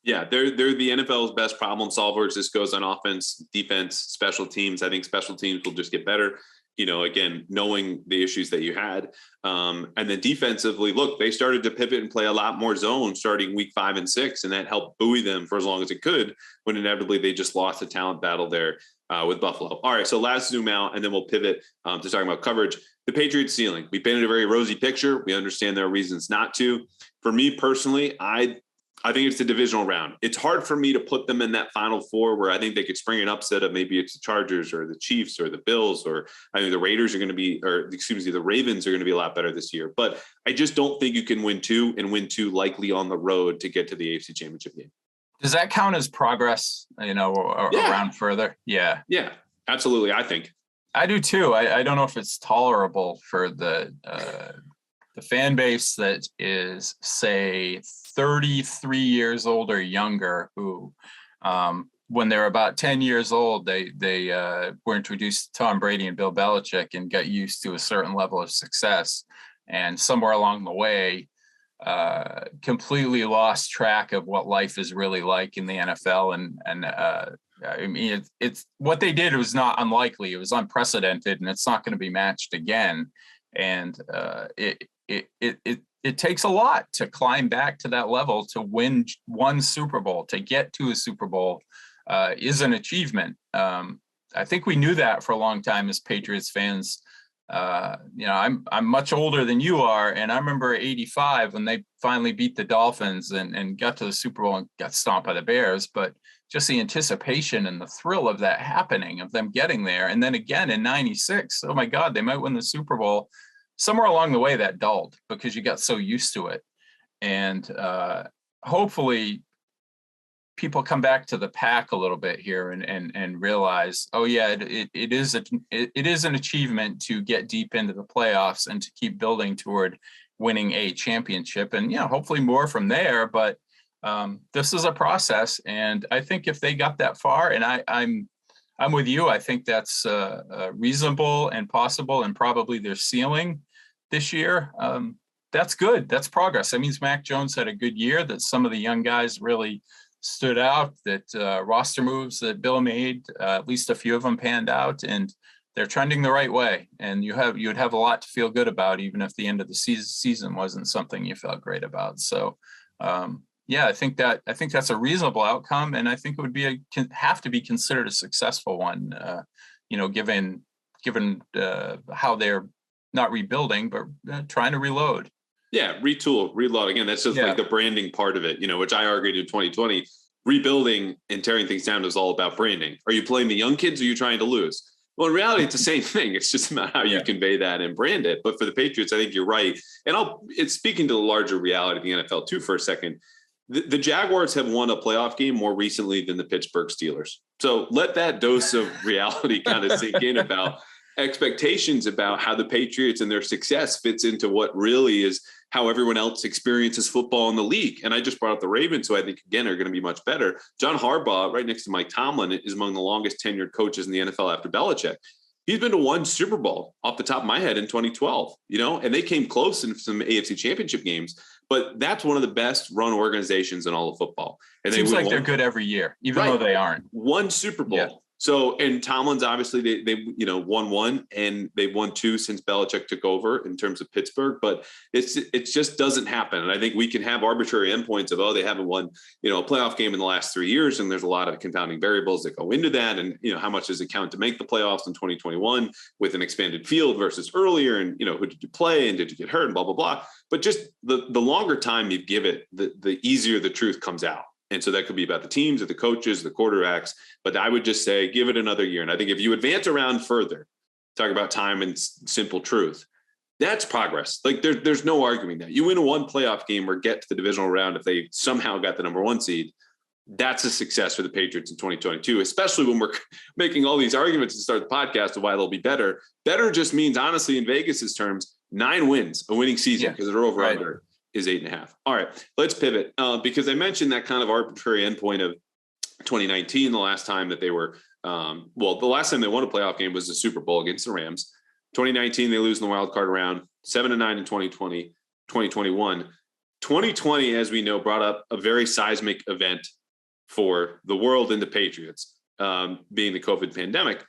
Yeah, they're the NFL's best problem solvers. This goes on offense, defense, special teams. I think special teams will just get better. Again, knowing the issues that you had. And then defensively, look, they started to pivot and play a lot more zone starting week 5 and 6, and that helped buoy them for as long as it could, when inevitably they just lost the talent battle there with Buffalo. All right, so last zoom out, and then we'll pivot to talking about coverage. The Patriots ceiling. We painted a very rosy picture. We understand there are reasons not to. For me personally, I think it's the divisional round. It's hard for me to put them in that Final Four where I think they could spring an upset of maybe it's the Chargers or the Chiefs or the Bills, or I think the Raiders are going to be, the Ravens are going to be a lot better this year. But I just don't think you can win 2 and win 2 likely on the road to get to the AFC Championship game. Does that count as progress, around further? Yeah. Yeah, absolutely. I think. I do too. I don't know if it's tolerable for the fan base that is, say, 33 years old or younger, who, when they're about 10 years old, they were introduced to Tom Brady and Bill Belichick and got used to a certain level of success. And somewhere along the way, completely lost track of what life is really like in the NFL. And I mean, it's what they did was not unlikely. It was unprecedented, and it's not going to be matched again. And it takes a lot to climb back to that level. To win one Super Bowl, to get to a Super Bowl, is an achievement. I think we knew that for a long time as Patriots fans. I'm much older than you are, and I remember '85 when they finally beat the Dolphins and got to the Super Bowl and got stomped by the Bears. But just the anticipation and the thrill of that happening, of them getting there, and then again in '96, oh my God, they might win the Super Bowl. Somewhere along the way that dulled because you got so used to it. And hopefully people come back to the pack a little bit here and realize, oh yeah, it is an achievement to get deep into the playoffs and to keep building toward winning a championship, and hopefully more from there. But this is a process, and I think if they got that far, and I'm with you, I think that's reasonable and possible, and probably their ceiling this year. That's good. That's progress. That means Mac Jones had a good year, that some of the young guys really stood out, that roster moves that Bill made, at least a few of them panned out, and they're trending the right way. And you'd have a lot to feel good about, even if the end of the season wasn't something you felt great about. So I think that's a reasonable outcome, and I think it would have to be considered a successful one, given how they're not rebuilding, but trying to reload. Yeah, retool, reload. Again, that's just like the branding part of it, which I argued in 2020. Rebuilding and tearing things down is all about branding. Are you playing the young kids, or are you trying to lose? Well, in reality, it's the same thing. It's just about how you convey that and brand it. But for the Patriots, I think you're right. And it's speaking to the larger reality of the NFL too for a second. The Jaguars have won a playoff game more recently than the Pittsburgh Steelers. So let that dose of reality kind of sink in about expectations about how the Patriots and their success fits into what really is how everyone else experiences football in the league. And I just brought up the Ravens, who I think, again, are going to be much better. John Harbaugh, right next to Mike Tomlin, is among the longest tenured coaches in the NFL after Belichick. He's been to one Super Bowl off the top of my head in 2012, and they came close in some AFC championship games, but that's one of the best run organizations in all of football. And seems like they're good every year, even though they aren't. One Super Bowl. Yeah. So, and Tomlin's obviously they won one, and they've won 2 since Belichick took over in terms of Pittsburgh, but it just doesn't happen. And I think we can have arbitrary endpoints of, they haven't won, a playoff game in the last 3 years. And there's a lot of confounding variables that go into that. And, how much does it count to make the playoffs in 2021 with an expanded field versus earlier? And, who did you play and did you get hurt and blah, blah, blah. But just the longer time you give it, the easier the truth comes out. And so that could be about the teams or the coaches, the quarterbacks. But I would just say, give it another year. And I think if you advance around further, talk about time and simple truth, that's progress. Like there's no arguing that. You win one playoff game or get to the divisional round if they somehow got the number 1 seed. That's a success for the Patriots in 2022, especially when we're making all these arguments to start the podcast of why they'll be better. Better just means, honestly, in Vegas's terms, 9 wins, a winning season, because they're over under is 8.5. All right, let's pivot because I mentioned that kind of arbitrary endpoint of 2019, the last time that they were, the last time they won a playoff game was the Super Bowl against the Rams. 2019, they lose in the wild card round, 7-9 in 2020, 2021. 2020, as we know, brought up a very seismic event for the world and the Patriots, being the COVID pandemic.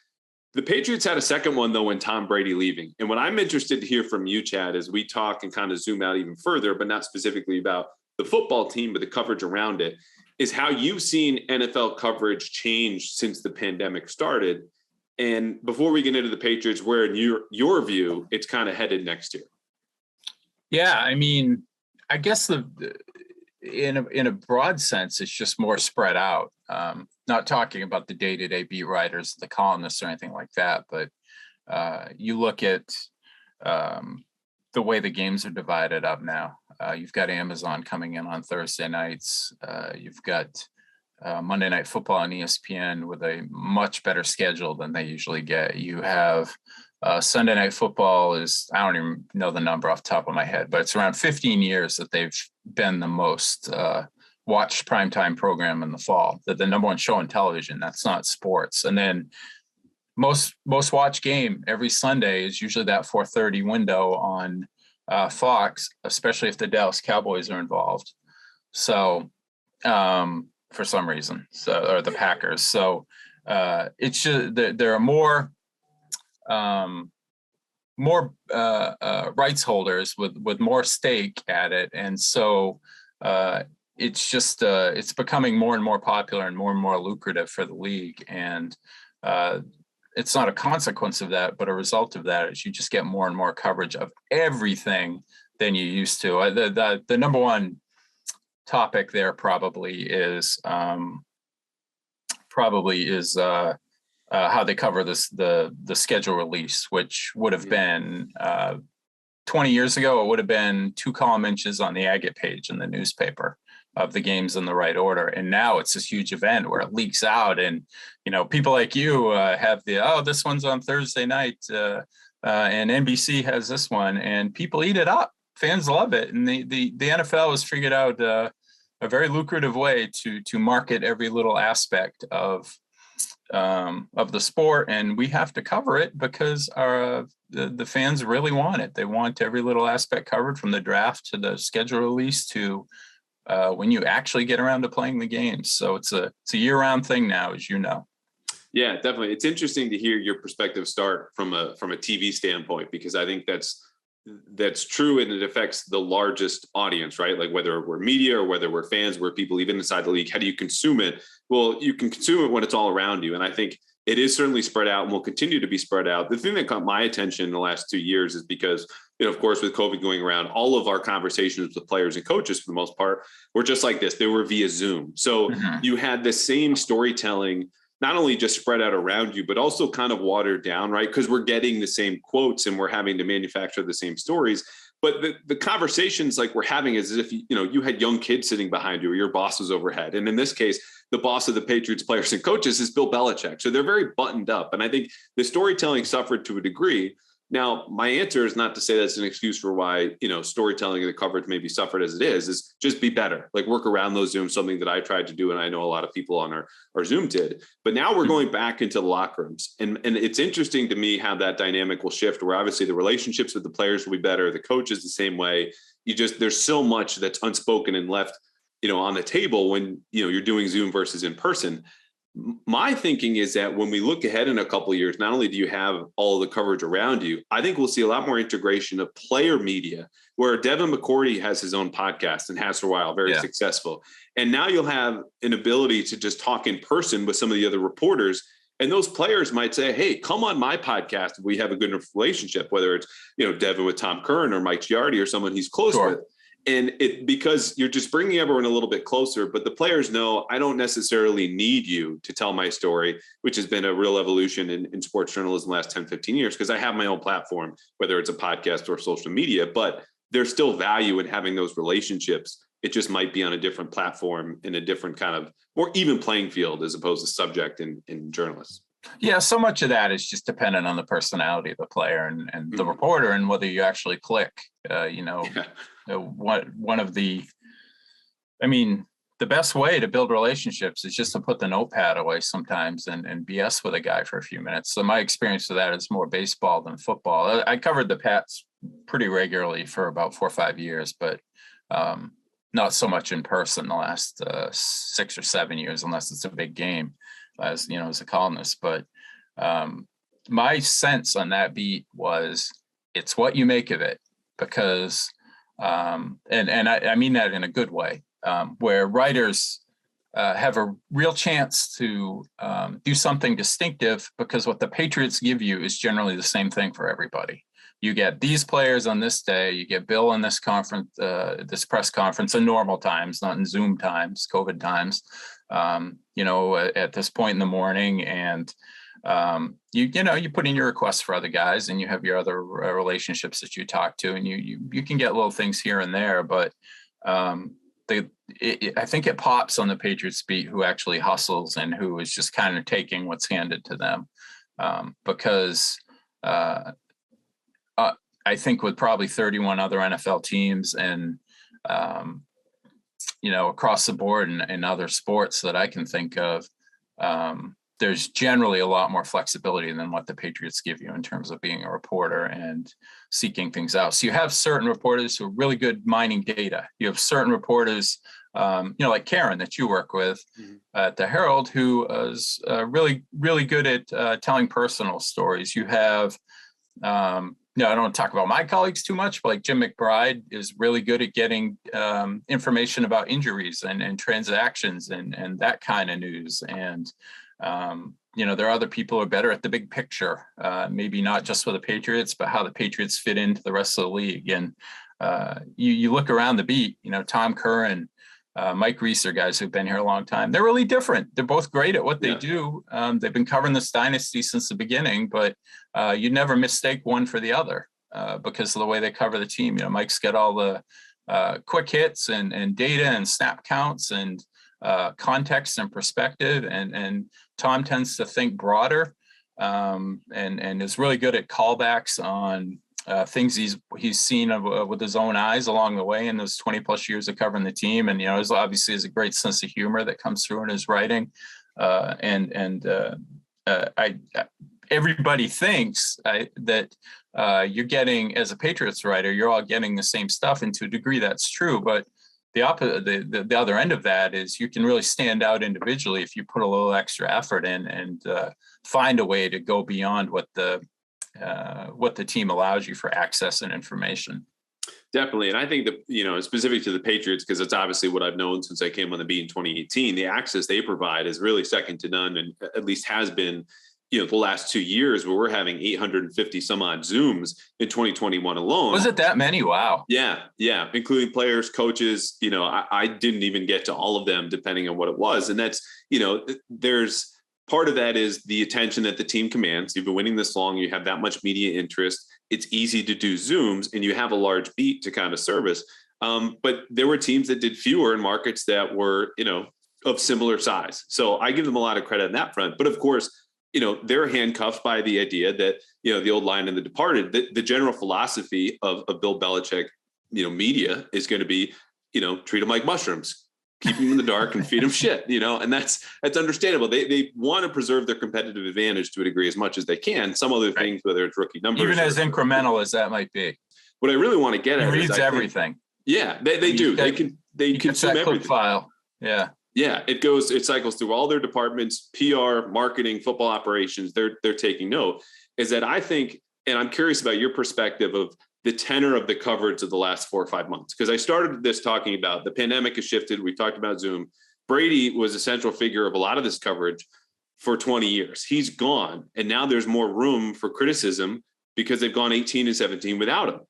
The Patriots had a second one, though, when Tom Brady leaving. And what I'm interested to hear from you, Chad, as we talk and kind of zoom out even further, but not specifically about the football team, but the coverage around it, is how you've seen NFL coverage change since the pandemic started. And before we get into the Patriots, where in your view, it's kind of headed next year? Yeah, I mean, I guess in a broad sense, it's just more spread out. Not talking about the day-to-day beat writers, the columnists or anything like that, but you look at the way the games are divided up now. You've got Amazon coming in on Thursday nights. You've got Monday Night Football on ESPN with a much better schedule than they usually get. You have Sunday Night Football is, I don't even know the number off the top of my head, but it's around 15 years that they've been the most watched primetime program in the fall. The number one show on television. That's not sports. And then most watched game every Sunday is usually that 4:30 window on Fox, especially if the Dallas Cowboys are involved. So for some reason, or the Packers. So it's just there are more rights holders with more stake at it, and so it's just it's becoming more and more popular and more lucrative for the league. And it's not a consequence of that, but a result of that is you just get more and more coverage of everything than you used to. The number one topic there probably is how they cover the schedule release, which would have been 20 years ago. It would have been 2 column inches on the agate page in the newspaper of the games in the right order. And now it's this huge event where it leaks out, and people like you have this one's on Thursday night, and NBC has this one, and people eat it up. Fans love it, and the NFL has figured out a very lucrative way to market every little aspect of the sport, and we have to cover it because the fans really want it. They want every little aspect covered, from the draft to the schedule release to when you actually get around to playing the games. So it's a year-round thing now, as you know. Yeah, definitely. It's interesting to hear your perspective start from a TV standpoint, because I think that's true, and it affects the largest audience, right? Like whether we're media or whether we're fans, we're people even inside the league. How do you consume it? Well, you can consume it when it's all around you. And I think it is certainly spread out and will continue to be spread out. The thing that caught my attention in the last 2 years is because, of course, with COVID going around, all of our conversations with players and coaches, for the most part, were just like this. They were via Zoom. So you had the same storytelling, not only just spread out around you, but also kind of watered down, right? Because we're getting the same quotes and we're having to manufacture the same stories. But the conversations like we're having is as if, you had young kids sitting behind you, or your boss was overhead. And in this case, the boss of the Patriots players and coaches is Bill Belichick. So they're very buttoned up. And I think the storytelling suffered to a degree. Now, my answer is not to say that's an excuse for why, storytelling and the coverage maybe suffered as it is just be better, like work around those Zooms, something that I tried to do. And I know a lot of people on our Zoom did, but now we're going back into the locker rooms. And it's interesting to me how that dynamic will shift, where obviously the relationships with the players will be better. The coaches the same way. There's so much that's unspoken and left, on the table when, you're doing Zoom versus in person. My thinking is that when we look ahead in a couple of years, not only do you have all of the coverage around you, I think we'll see a lot more integration of player media, where Devin McCourty has his own podcast and has for a while, very successful. And now you'll have an ability to just talk in person with some of the other reporters. And those players might say, hey, come on my podcast if we have a good enough relationship, whether it's, Devin with Tom Curran or Mike Giardi or someone he's close with. And because you're just bringing everyone a little bit closer, but the players know I don't necessarily need you to tell my story, which has been a real evolution in sports journalism the last 10, 15 years, because I have my own platform, whether it's a podcast or social media, but there's still value in having those relationships. It just might be on a different platform in a different kind of more even playing field as opposed to subject in journalists. Yeah, so much of that is just dependent on the personality of the player and the reporter, and whether you actually click. One of the, the best way to build relationships is just to put the notepad away sometimes and BS with a guy for a few minutes. So my experience with that is more baseball than football. I covered the Pats pretty regularly for about 4 or 5 years, but not so much in person the last 6 or 7 years, unless it's a big game, as you know, as a columnist. But my sense on that beat was it's what you make of it, because and I mean that in a good way, where writers have a real chance to do something distinctive, because what the Patriots give you is generally the same thing for everybody. You get these players on this day, you get Bill on this conference, this press conference in normal times, not in Zoom times, COVID times, you know, at this point in the morning. And you put in your requests for other guys, and you have your other relationships that you talk to, and you can get little things here and there, but I think it pops on the Patriots beat who actually hustles and who is just kind of taking what's handed to them, because I think with probably 31 other NFL teams and across the board in other sports that I can think of, there's generally a lot more flexibility than what the Patriots give you in terms of being a reporter and seeking things out. So you have certain reporters who are really good mining data. You have certain reporters, like Karen that you work with at the Herald, who is really, really good at telling personal stories. You have, I don't want to talk about my colleagues too much, but like Jim McBride is really good at getting information about injuries and transactions and that kind of news. And there are other people who are better at the big picture, maybe not just for the Patriots, but how the Patriots fit into the rest of the league. And you look around the beat, Tom Kerr and Mike Reese are guys who've been here a long time. They're really different. They're both great at what they do. They've been covering this dynasty since the beginning, but you never mistake one for the other because of the way they cover the team. Mike's got all the quick hits and data and snap counts and context and perspective, and Tom tends to think broader and is really good at callbacks on things he's seen with his own eyes along the way in those 20 plus years of covering the team. And he's obviously has a great sense of humor that comes through in his writing. Everybody thinks that you're getting, as a Patriots writer, you're all getting the same stuff, and to a degree that's true, but the other end of that is you can really stand out individually if you put a little extra effort in and find a way to go beyond what the team allows you for access and information. Definitely. And I think that, specific to the Patriots, because it's obviously what I've known since I came on the beat in 2018, the access they provide is really second to none, and at least has been, the last 2 years, where we're having 850 some odd Zooms in 2021 alone. Was it that many? Wow. Yeah. Including players, coaches, I didn't even get to all of them depending on what it was. And that's, there's part of that is the attention that the team commands. You've been winning this long. You have that much media interest. It's easy to do Zooms and you have a large beat to kind of service. But there were teams that did fewer in markets that were, of similar size. So I give them a lot of credit on that front. But of course, they're handcuffed by the idea that, the old line in The Departed, the general philosophy of Bill Belichick, media is going to be, treat them like mushrooms, keep them in the dark and feed them shit, and that's understandable. They want to preserve their competitive advantage to a degree as much as they can. Some other things, whether it's rookie numbers, even as incremental as that might be. What I really want to get at is everything. They do. They consume everything. File. Yeah, it cycles through all their departments, PR, marketing, football operations. They're taking note. Is that I think, and I'm curious about your perspective of the tenor of the coverage of the last 4 or 5 months, because I started this talking about the pandemic has shifted. We talked about Zoom. Brady was a central figure of a lot of this coverage for 20 years. He's gone, and now there's more room for criticism because they've gone 18 and 17 without him.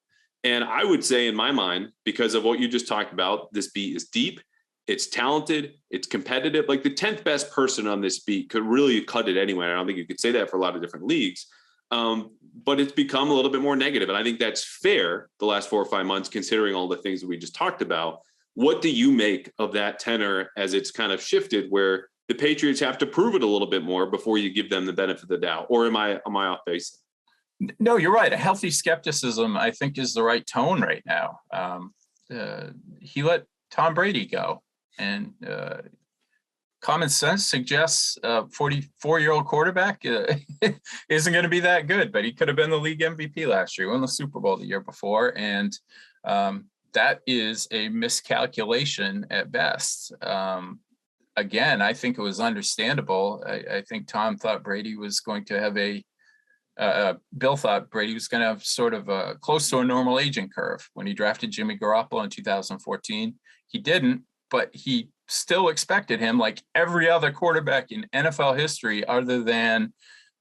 And I would say, in my mind, because of what you just talked about, this beat is deep. It's talented. It's competitive. Like the 10th best person on this beat could really cut it anyway. I don't think you could say that for a lot of different leagues. But it's become a little bit more negative. And I think that's fair the last 4 or 5 months, considering all the things that we just talked about. What do you make of that tenor as it's kind of shifted, where the Patriots have to prove it a little bit more before you give them the benefit of the doubt? Or am I off base? No, you're right. A healthy skepticism, I think, is the right tone right now. He let Tom Brady go. And common sense suggests a 44-year-old quarterback isn't going to be that good, but he could have been the league MVP last year, won the Super Bowl the year before. And that is a miscalculation at best. Again, I think it was understandable. I think Tom thought Brady was going to have Bill thought Brady was going to have sort of a close to a normal aging curve. When he drafted Jimmy Garoppolo in 2014, he didn't, but he still expected him, like every other quarterback in NFL history, other than,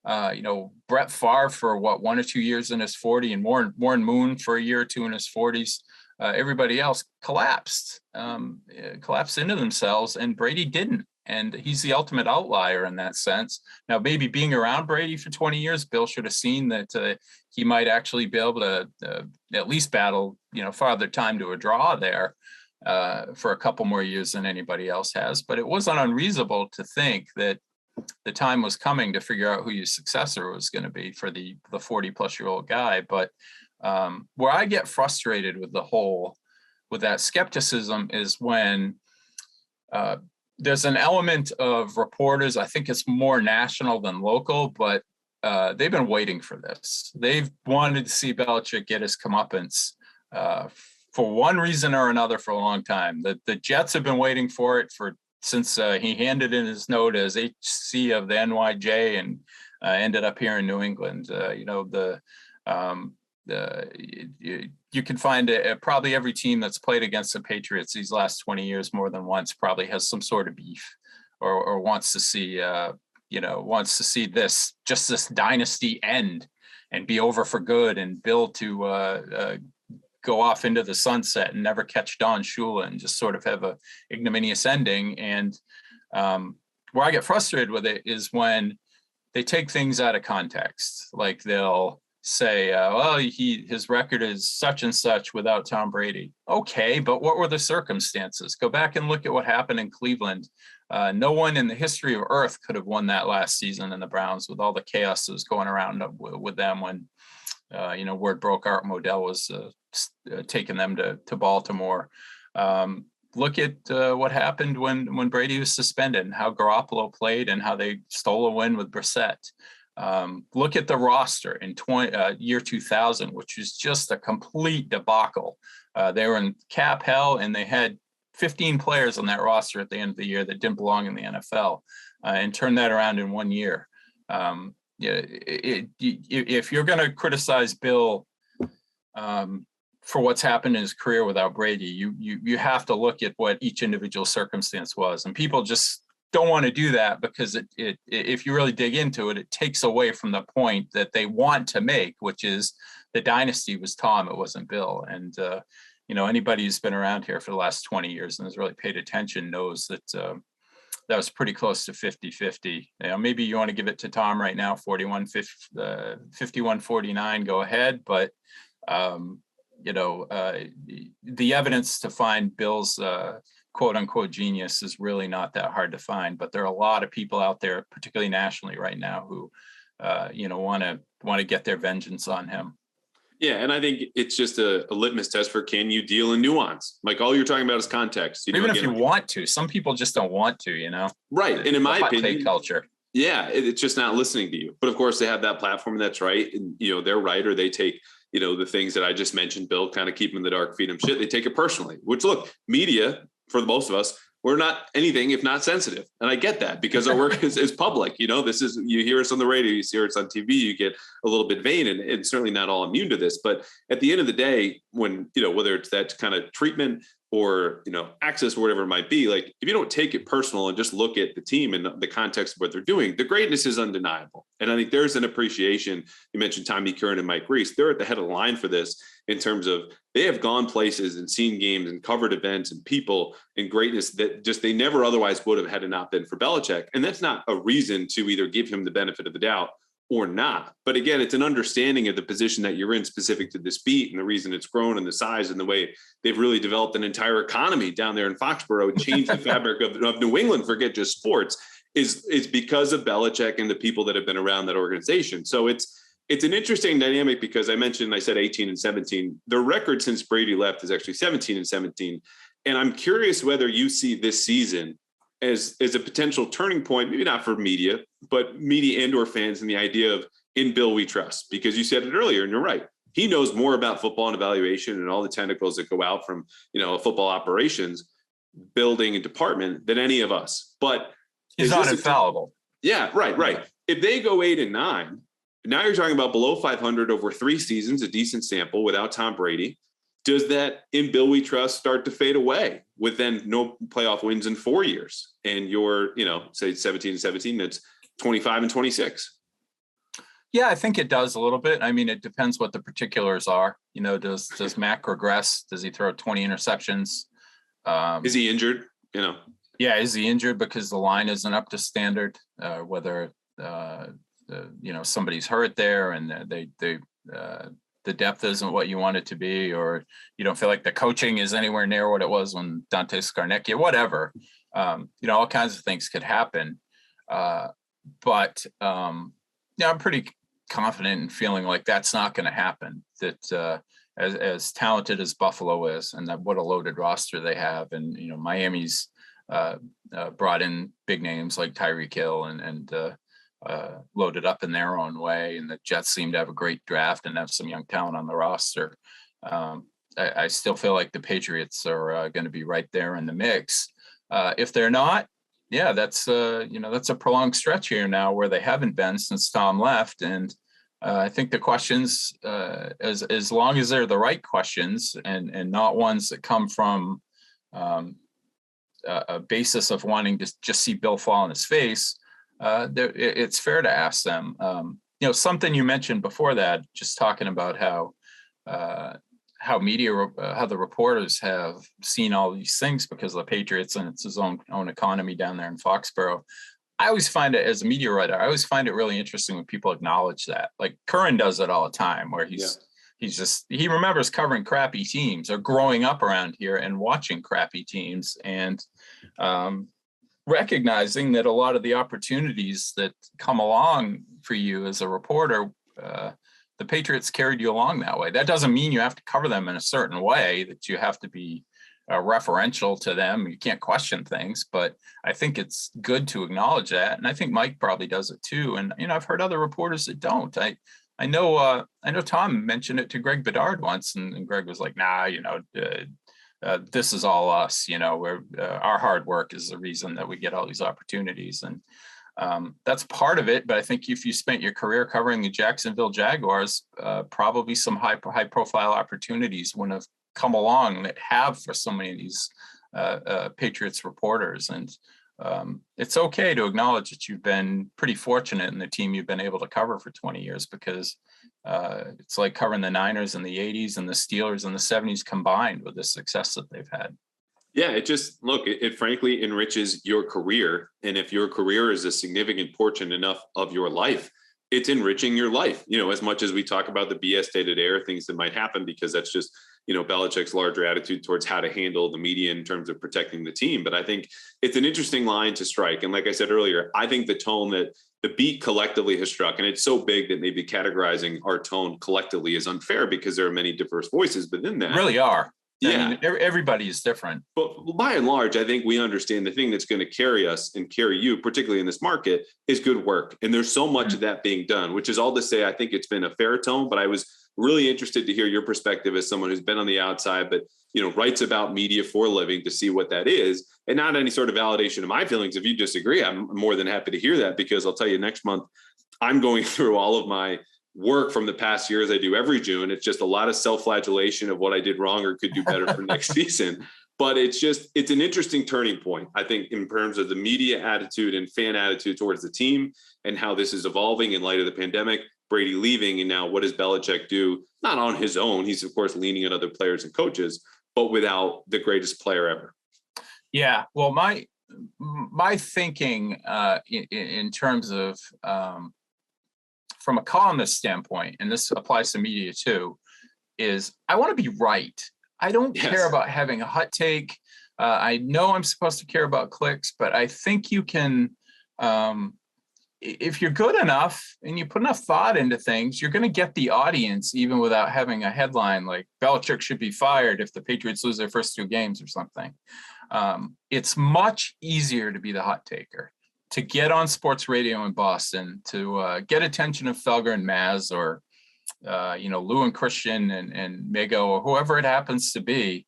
Brett Favre for 1 or 2 years in his 40s, and Warren Moon for a year or two in his 40s. Everybody else collapsed into themselves, and Brady didn't. And he's the ultimate outlier in that sense. Now, maybe being around Brady for 20 years, Bill should have seen that he might actually be able to at least battle, farther time to a draw there for a couple more years than anybody else has. But it wasn't unreasonable to think that the time was coming to figure out who your successor was going to be for the 40-plus-year-old guy. But where I get frustrated with that skepticism is when there's an element of reporters, I think it's more national than local, but they've been waiting for this. They've wanted to see Belichick get his comeuppance for one reason or another for a long time. The Jets have been waiting for it since he handed in his note as HC of the NYJ and ended up here in New England. You can find probably every team that's played against the Patriots these last 20 years more than once probably has some sort of beef or wants to see this dynasty end and be over for good, and Bill to go off into the sunset and never catch Don Shula and just sort of have a ignominious ending. And where I get frustrated with it is when they take things out of context. Like they'll say, his record is such and such without Tom Brady. Okay, but what were the circumstances? Go back and look at what happened in Cleveland. No one in the history of Earth could have won that last season in the Browns with all the chaos that was going around with them when, word broke Art Modell was taking them to Baltimore. Look at what happened when Brady was suspended and how Garoppolo played and how they stole a win with Brissett. Look at the roster in year 2000, which was just a complete debacle. They were in cap hell, and they had 15 players on that roster at the end of the year that didn't belong in the NFL, and turned that around in 1 year. If you're going to criticize Bill for what's happened in his career without Brady, you have to look at what each individual circumstance was, and people just don't want to do that because it if you really dig into it, it takes away from the point that they want to make, which is the dynasty was Tom, it wasn't Bill. And anybody who's been around here for the last 20 years and has really paid attention knows that that was pretty close to 50-50. Maybe you want to give it to Tom right now, 51-49, go ahead, but the evidence to find Bill's quote unquote genius is really not that hard to find. But there are a lot of people out there, particularly nationally right now, who want to get their vengeance on him. Yeah, and I think it's just a litmus test for, can you deal in nuance? Like, all you're talking about is context. Even if you want to, some people just don't want to, Right. And in my opinion, culture. Yeah, it's just not listening to you. But of course, they have that platform, and that's right. And they're right, or they take the things that I just mentioned, Bill, kind of keep them in the dark, feed them shit. They take it personally. Which, look, media, for most of us, we're not anything if not sensitive. And I get that because our work is public. This is, you hear us on the radio, you hear us on TV, you get a little bit vain, and certainly not all immune to this. But at the end of the day, when, whether it's that kind of treatment or, access or whatever it might be, like, if you don't take it personal and just look at the team and the context of what they're doing, the greatness is undeniable. And I think there's an appreciation. You mentioned Tommy Curran and Mike Reese. They're at the head of the line for this in terms of they have gone places and seen games and covered events and people and greatness that just they never otherwise would have had it not been for Belichick. And that's not a reason to either give him the benefit of the doubt or not. But again, it's an understanding of the position that you're in specific to this beat and the reason it's grown and the size and the way they've really developed an entire economy down there in Foxborough and changed the fabric of New England, forget just sports, is because of Belichick and the people that have been around that organization. So it's an interesting dynamic because I said 18-17. Their record since Brady left is actually 17-17. And I'm curious whether you see this season as a potential turning point, maybe not for media, but media and or fans, in the idea of in Bill we trust, because you said it earlier and you're right. He knows more about football and evaluation and all the tentacles that go out from, a football operations building and department than any of us. But he's not infallible. Yeah, right. If they go 8-9, now you're talking about below 500 over 3 seasons, a decent sample without Tom Brady. Does that in Bill we trust start to fade away with then no playoff wins in 4 years? And you're, say 17-17, that's 25-26. Yeah, I think it does a little bit. I mean, it depends what the particulars are. Does Mac regress? Does he throw 20 interceptions? Is he injured? Yeah, is he injured because the line isn't up to standard? Whether somebody's hurt there and the depth isn't what you want it to be, or you don't feel like the coaching is anywhere near what it was when Dante Scarnecchia, whatever. All kinds of things could happen. But I'm pretty confident in feeling like that's not going to happen. That as talented as Buffalo is, and that what a loaded roster they have, and Miami's brought in big names like Tyreek Hill and loaded up in their own way, and the Jets seem to have a great draft and have some young talent on the roster. I still feel like the Patriots are going to be right there in the mix. If they're not, that's a prolonged stretch here now where they haven't been since Tom left, and I think the questions, as long as they're the right questions and not ones that come from a basis of wanting to just see Bill fall on his face, it's fair to ask them. Something you mentioned before that, just talking about how the reporters have seen all these things because of the Patriots and it's his own economy down there in Foxborough. I always find it, as a media writer, really interesting when people acknowledge that. Like Curran does it all the time, where he remembers covering crappy teams or growing up around here and watching crappy teams and recognizing that a lot of the opportunities that come along for you as a reporter, the Patriots carried you along that way. That doesn't mean you have to cover them in a certain way, that you have to be referential to them. You can't question things, but I think it's good to acknowledge that. And I think Mike probably does it too. And, I've heard other reporters that don't. I know Tom mentioned it to Greg Bedard once, and Greg was like, nah, this is all us, where our hard work is the reason that we get all these opportunities. And that's part of it. But I think if you spent your career covering the Jacksonville Jaguars, probably some high profile opportunities wouldn't have come along that have for so many of these Patriots reporters. And it's okay to acknowledge that you've been pretty fortunate in the team you've been able to cover for 20 years, because it's like covering the Niners in the 80s and the Steelers in the 70s combined with the success that they've had. Yeah, it frankly enriches your career. And if your career is a significant portion enough of your life, it's enriching your life, as much as we talk about the BS day-to-day or things that might happen, because that's just, Belichick's larger attitude towards how to handle the media in terms of protecting the team. But I think it's an interesting line to strike. And like I said earlier, I think the tone that the beat collectively has struck, and it's so big that maybe categorizing our tone collectively is unfair because there are many diverse voices within that. Really are. Yeah. I mean, everybody is different. But by and large, I think we understand the thing that's going to carry us and carry you, particularly in this market, is good work. And there's so much of that being done, which is all to say, I think it's been a fair tone, but I was really interested to hear your perspective as someone who's been on the outside, but, writes about media for a living, to see what that is, and not any sort of validation of my feelings. If you disagree, I'm more than happy to hear that, because I'll tell you, next month, I'm going through all of my work from the past year, as I do every June. It's just a lot of self-flagellation of what I did wrong or could do better for next season. But it's an interesting turning point, I think, in terms of the media attitude and fan attitude towards the team and how this is evolving in light of the pandemic, Brady leaving. And now what does Belichick do? Not on his own. He's, of course, leaning on other players and coaches, but without the greatest player ever. Yeah. Well, my thinking in terms of from a columnist standpoint, and this applies to media too, is I want to be right. I don't care about having a hot take. I know I'm supposed to care about clicks, but I think you can, if you're good enough and you put enough thought into things, you're going to get the audience even without having a headline like Belichick should be fired if the Patriots lose their first 2 games or something. It's much easier to be the hot taker, to get on sports radio in Boston, to get attention of Felger and Maz, or Lou and Christian and Mego, or whoever it happens to be.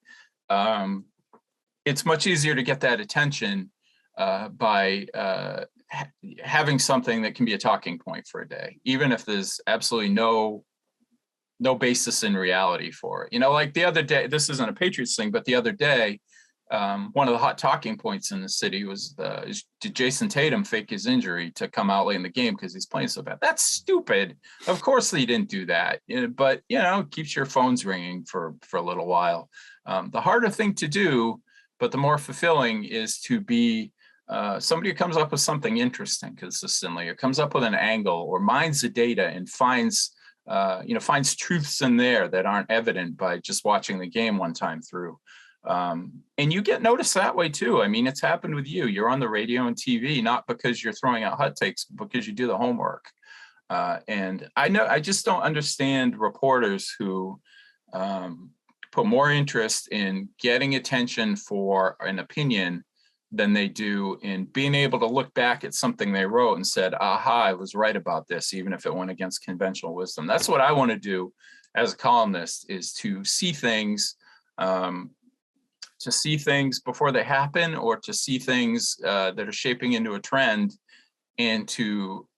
It's much easier to get that attention by having something that can be a talking point for a day, even if there's absolutely no basis in reality for it. Like the other day, this isn't a Patriots thing, but the other day, one of the hot talking points in the city was, did Jason Tatum fake his injury to come out late in the game because he's playing so bad? That's stupid. Of course he didn't do that, but keeps your phones ringing for a little while. The harder thing to do, but the more fulfilling, is to be somebody who comes up with something interesting consistently, or comes up with an angle, or mines the data and finds truths in there that aren't evident by just watching the game one time through. And you get noticed that way too. I mean, it's happened with you. You're on the radio and TV, not because you're throwing out hot takes, but because you do the homework. And I just don't understand reporters who put more interest in getting attention for an opinion than they do in being able to look back at something they wrote and said, aha, I was right about this, even if it went against conventional wisdom. That's what I want to do as a columnist, is to see things, before they happen, or to see things that are shaping into a trend, and to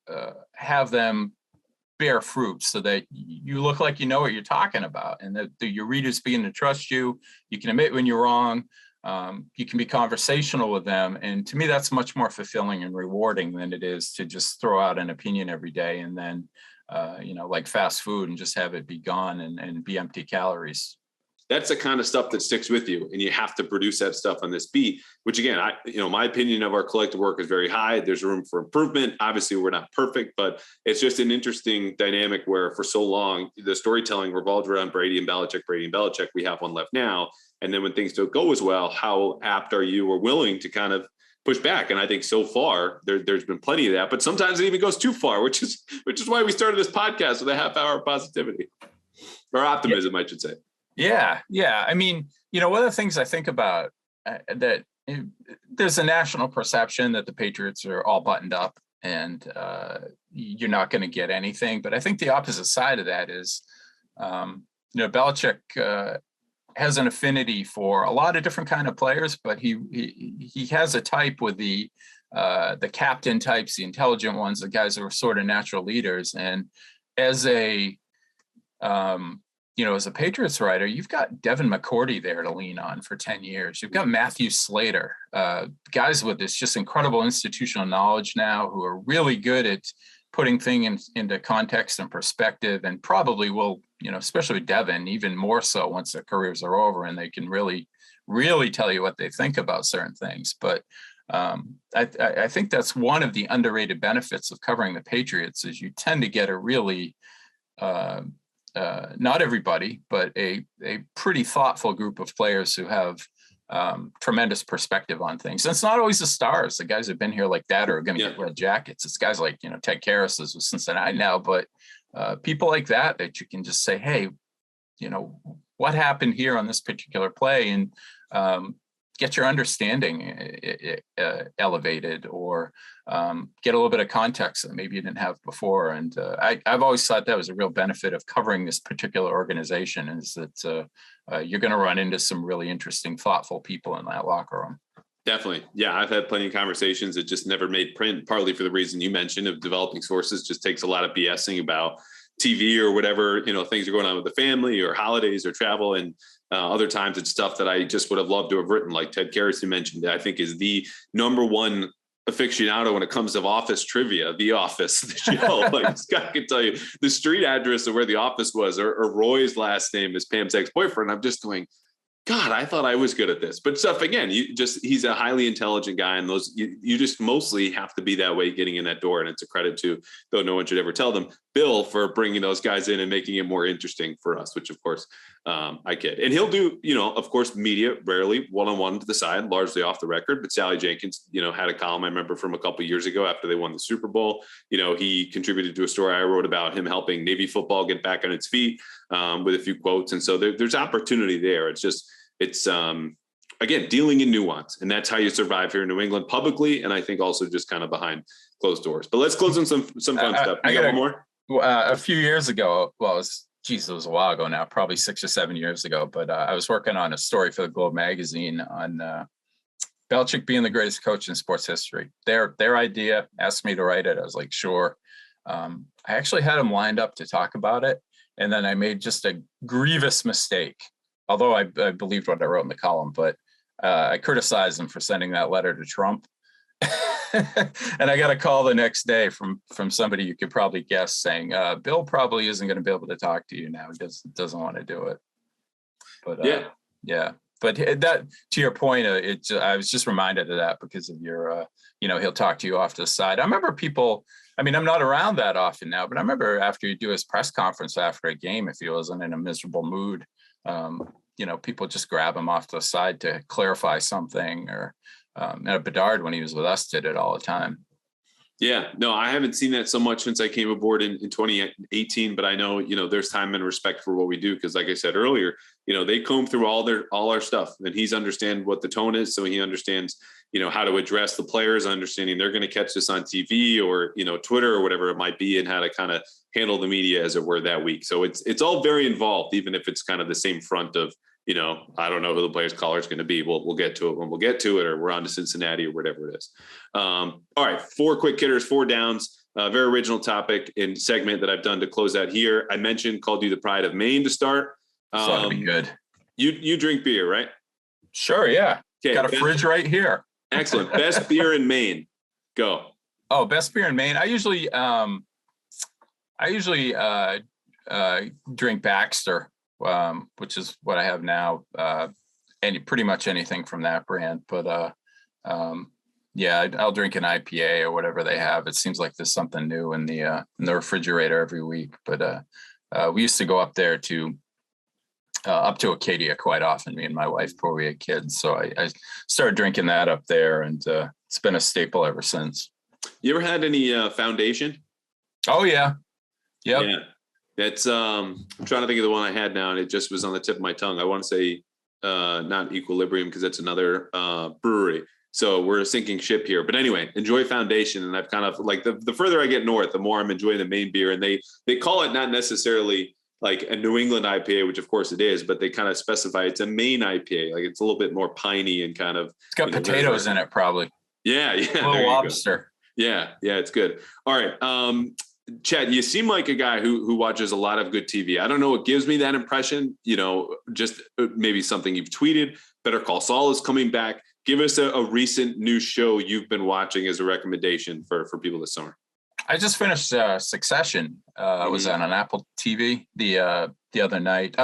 have them bear fruit so that you look like you know what you're talking about, and that your readers begin to trust you. You can admit when you're wrong. You can be conversational with them. And to me, that's much more fulfilling and rewarding than it is to just throw out an opinion every day and then, like fast food, and just have it be gone and be empty calories. That's the kind of stuff that sticks with you, and you have to produce that stuff on this beat, which again, my opinion of our collective work is very high. There's room for improvement. Obviously we're not perfect, but it's just an interesting dynamic where for so long, the storytelling revolved around Brady and Belichick. We have one left now. And then when things don't go as well, how apt are you or willing to kind of push back? And I think so far there's been plenty of that, but sometimes it even goes too far, which is why we started this podcast with a half hour of positivity, or optimism, I should say. Yeah. I mean, one of the things I think about that there's a national perception that the Patriots are all buttoned up and you're not going to get anything. But I think the opposite side of that is, Belichick has an affinity for a lot of different kind of players, but he has a type with the captain types, the intelligent ones, the guys that are sort of natural leaders. And as a Patriots writer, you've got Devin McCourty there to lean on for 10 years. You've got Matthew Slater, guys with this just incredible institutional knowledge now, who are really good at putting things into context and perspective, and probably will, especially with Devin, even more so once their careers are over and they can really, really tell you what they think about certain things. But I think that's one of the underrated benefits of covering the Patriots, is you tend to get a really, not everybody, but a pretty thoughtful group of players who have tremendous perspective on things. And it's not always the stars, the guys who've been here like that are going to get red jackets. It's guys like, Ted Karras is with Cincinnati now, but people like that you can just say, hey, what happened here on this particular play, and get your understanding elevated, or get a little bit of context that maybe you didn't have before. And I've always thought that was a real benefit of covering this particular organization, is that you're going to run into some really interesting, thoughtful people in that locker room. Definitely. Yeah. I've had plenty of conversations that just never made print, partly for the reason you mentioned of developing sources. Just takes a lot of BSing about TV or whatever, things are going on with the family or holidays or travel. And other times it's stuff that I just would have loved to have written, like Ted Karras, you mentioned, that I think is the number one aficionado when it comes to office trivia, The Office, the show. Like Scott can tell you the street address of where the office was, or Roy's last name is Pam's ex-boyfriend. I'm just going, God, I thought I was good at this. But stuff, again, he's a highly intelligent guy, and those you just mostly have to be that way getting in that door. And it's a credit to, though no one should ever tell them. Bill for bringing those guys in and making it more interesting for us, which of course I get. And he'll do, of course, media rarely one-on-one to the side, largely off the record. But Sally Jenkins, had a column I remember from a couple of years ago after they won the Super Bowl. He contributed to a story I wrote about him helping Navy football get back on its feet with a few quotes. And so there's opportunity there. It's again, dealing in nuance, and that's how you survive here in New England publicly. And I think also just kind of behind closed doors. But let's close on some fun stuff. You got one more? A few years ago, it was a while ago now, probably 6 or 7 years ago, but I was working on a story for the Globe magazine on Belichick being the greatest coach in sports history. Their idea, asked me to write it. I was like, sure. I actually had him lined up to talk about it, and then I made just a grievous mistake, although I believed what I wrote in the column, but I criticized him for sending that letter to Trump. And I got a call the next day from somebody you could probably guess saying, Bill probably isn't going to be able to talk to you now. He doesn't want to do it. But yeah. But that, to your point, I was just reminded of that because of your, he'll talk to you off to the side. I remember people, I'm not around that often now, but I remember after you do his press conference after a game, if he wasn't in a miserable mood, people just grab him off to the side to clarify something, or Bedard, when he was with us, did it all the time. Yeah, no, I haven't seen that so much since I came aboard in 2018, but I know, there's time and respect for what we do. Cause like I said earlier, they comb through all our stuff, and he's understand what the tone is. So he understands, how to address the players, understanding they're going to catch this on TV or, Twitter or whatever it might be, and how to kind of handle the media as it were that week. So it's all very involved, even if it's kind of the same front of, I don't know who the player's caller is going to be. We'll get to it when we'll get to it, or we're on to Cincinnati or whatever it is. All right, 4 quick hitters, 4 downs. Very original topic and segment that I've done to close out here. I called you the Pride of Maine to start. So that'll be good. You drink beer, right? Sure, yeah. Okay, got a fridge right here. Excellent. Best beer in Maine. Go. Oh, best beer in Maine. I usually drink Baxter. Which is what I have now, pretty much anything from that brand. But I'll drink an IPA or whatever they have. It seems like there's something new in the refrigerator every week. But we used to go up there up to Acadia quite often, me and my wife, before we had kids. So I started drinking that up there, and it's been a staple ever since. You ever had any foundation? Oh yeah. Yep. Yeah. It's I'm trying to think of the one I had now, and it just was on the tip of my tongue. I want to say not Equilibrium, because that's another brewery. So we're a sinking ship here. But anyway, enjoy Foundation. And I've kind of like the further I get north, the more I'm enjoying the Maine beer. And they call it not necessarily like a New England IPA, which of course it is, but they kind of specify it's a Maine IPA. Like it's a little bit more piney and kind of. It's got potatoes in it, probably. Yeah. A little lobster. Yeah, it's good. All right. Chad, you seem like a guy who watches a lot of good TV. I don't know what gives me that impression, just maybe something you've tweeted. Better Call Saul is coming back. Give us a recent new show you've been watching as a recommendation for people this summer. I just finished Succession. I was on Apple TV the other night.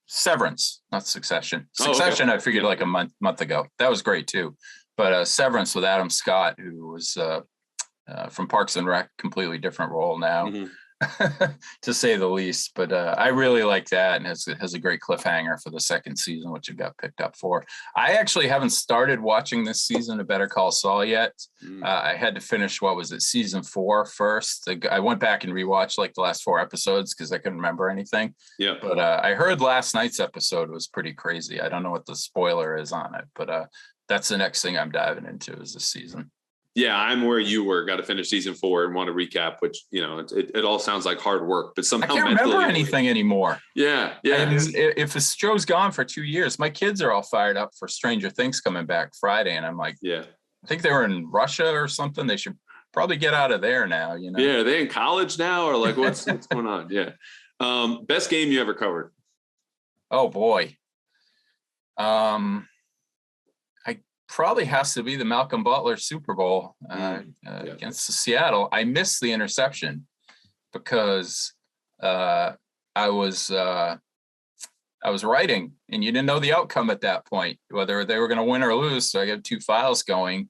Severance, not Succession. Succession, okay. I figured like a month ago. That was great too. But Severance with Adam Scott, who was from Parks and Rec, completely different role now, to say the least. But I really like that, and has a great cliffhanger for the second season, which it got picked up for. I actually haven't started watching this season of Better Call Saul yet. I had to finish, season 4 first. I went back and rewatched like the last 4 episodes because I couldn't remember anything. Yeah. But I heard last night's episode was pretty crazy. I don't know what the spoiler is on it, but that's the next thing I'm diving into is this season. Yeah, I'm where you were. Got to finish season 4 and want to recap, which, it all sounds like hard work, but somehow I can't remember anything anymore. Yeah. If the show's gone for 2 years, my kids are all fired up for Stranger Things coming back Friday. And I'm like, I think they were in Russia or something. They should probably get out of there now. Yeah. Are they in college now, or like what's going on? Yeah. Best game you ever covered? Oh boy. Probably has to be the Malcolm Butler Super Bowl against Seattle. I missed the interception because I was writing, and you didn't know the outcome at that point, whether they were going to win or lose. So I got 2 files going.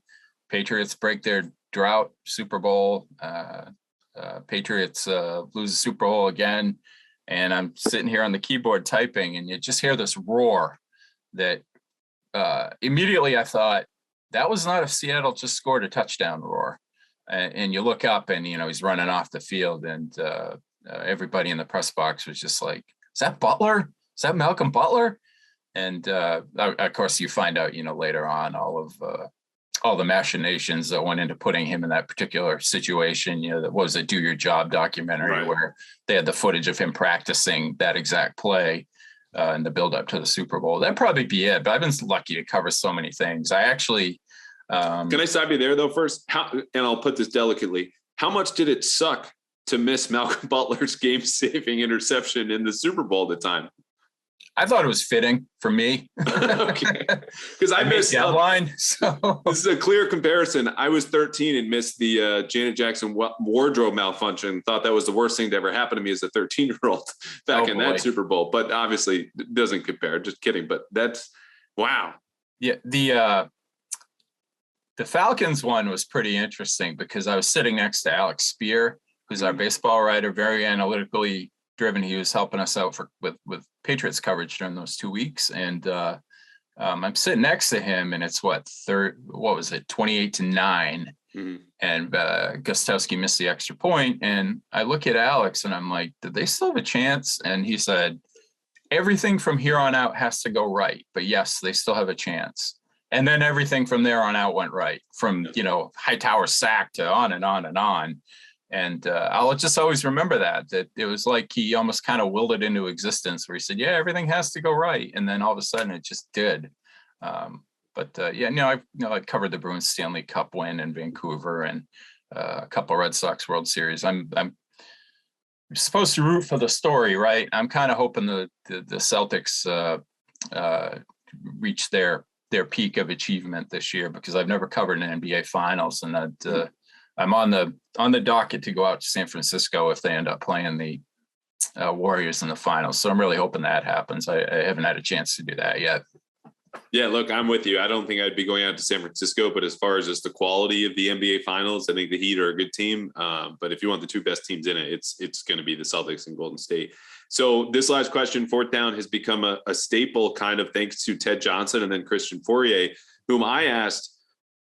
Patriots break their drought Super Bowl. Patriots lose the Super Bowl again, and I'm sitting here on the keyboard typing, and you just hear this roar that immediately I thought, that was not if Seattle just scored a touchdown roar. And you look up and, he's running off the field, and everybody in the press box was just like, is that Butler? Is that Malcolm Butler? And of course, you find out, later on all the machinations that went into putting him in that particular situation. That was a Do Your Job documentary, right, where they had the footage of him practicing that exact play in the build up to the Super Bowl. That'd probably be it. But I've been lucky to cover so many things. I actually. Can I stop you there though first? And I'll put this delicately. How much did it suck to miss Malcolm Butler's game-saving interception in the Super Bowl at the time? I thought it was fitting for me. Okay. Because I missed deadline. So this is a clear comparison. I was 13 and missed the Janet Jackson wardrobe malfunction. Thought that was the worst thing to ever happen to me as a 13-year-old back in that Super Bowl. But obviously it doesn't compare. Just kidding. But that's wow. Yeah. The Falcons one was pretty interesting because I was sitting next to Alex Spear, who's our baseball writer, very analytically driven. He was helping us out with Patriots coverage during those 2 weeks. And I'm sitting next to him, and it's 28-9. Mm-hmm. And Gostowski missed the extra point. And I look at Alex and I'm like, did they still have a chance? And he said, everything from here on out has to go right. But yes, they still have a chance. And then everything from there on out went right, from, Hightower sack to on and on and on. And I'll just always remember that it was like he almost kind of willed it into existence, where he said, yeah, everything has to go right. And then all of a sudden it just did. I covered the Bruins Stanley Cup win in Vancouver and a couple of Red Sox World Series. I'm supposed to root for the story, right? I'm kind of hoping the Celtics reach their peak of achievement this year, because I've never covered an NBA Finals, and I'm on the docket to go out to San Francisco if they end up playing the Warriors in the finals. So I'm really hoping that happens. I haven't had a chance to do that yet. Yeah, look, I'm with you. I don't think I'd be going out to San Francisco, but as far as just the quality of the NBA Finals, I think the Heat are a good team. But if you want the two best teams in it, it's going to be the Celtics and Golden State. So this last question, fourth down, has become a staple, kind of thanks to Ted Johnson and then Christian Fourier, whom I asked,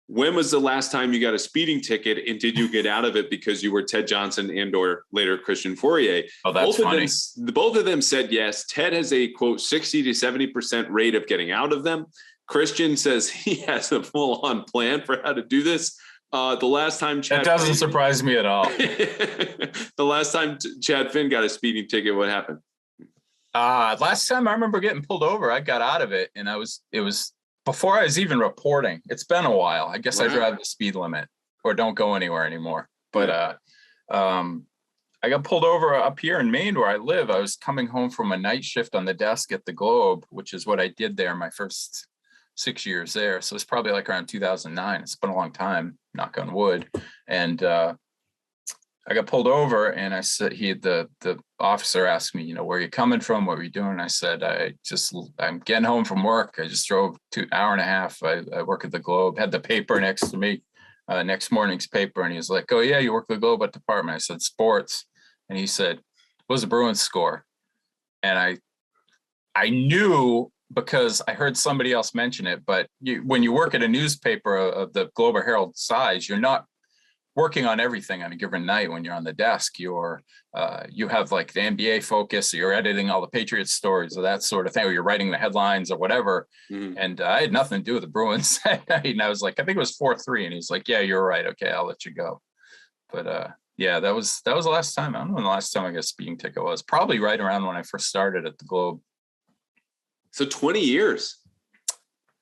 when was the last time you got a speeding ticket, and did you get out of it because you were Ted Johnson and or later Christian Fourier? Oh, that's funny. Both of them said yes. Ted has a, quote, 60 to 70% rate of getting out of them. Christian says he has a full-on plan for how to do this. The last time That doesn't surprise me at all. The last time Chad Finn got a speeding ticket, what happened? Last time I remember getting pulled over, I got out of it, and it was before I was even reporting. It's been a while. I guess I drive the speed limit or don't go anywhere anymore. But I got pulled over up here in Maine where I live. I was coming home from a night shift on the desk at the Globe, which is what I did there my first 6 years there. So it's probably like around 2009. It's been a long time, knock on wood. And I got pulled over, and I said, the officer asked me, where are you coming from? What were you doing? I said, I'm getting home from work. I just drove 2 hours and a half. I work at the Globe, had the paper next to me, next morning's paper. And he was like, oh yeah, you work at the Globe, what department? I said, sports. And he said, what was the Bruins score? And I knew, because I heard somebody else mention it, but when you work at a newspaper of the Globe or Herald size, you're not working on everything on a given night. When you're on the desk, you have like the NBA focus, or you're editing all the Patriots stories or that sort of thing, or you're writing the headlines or whatever. Mm-hmm. And I had nothing to do with the Bruins that night. And I was like, I think it was 4-3. And he's like, yeah, you're right. Okay, I'll let you go. But yeah, that was the last time. I don't know when the last time I got a speeding ticket was. Probably right around when I first started at the Globe. So 20 years.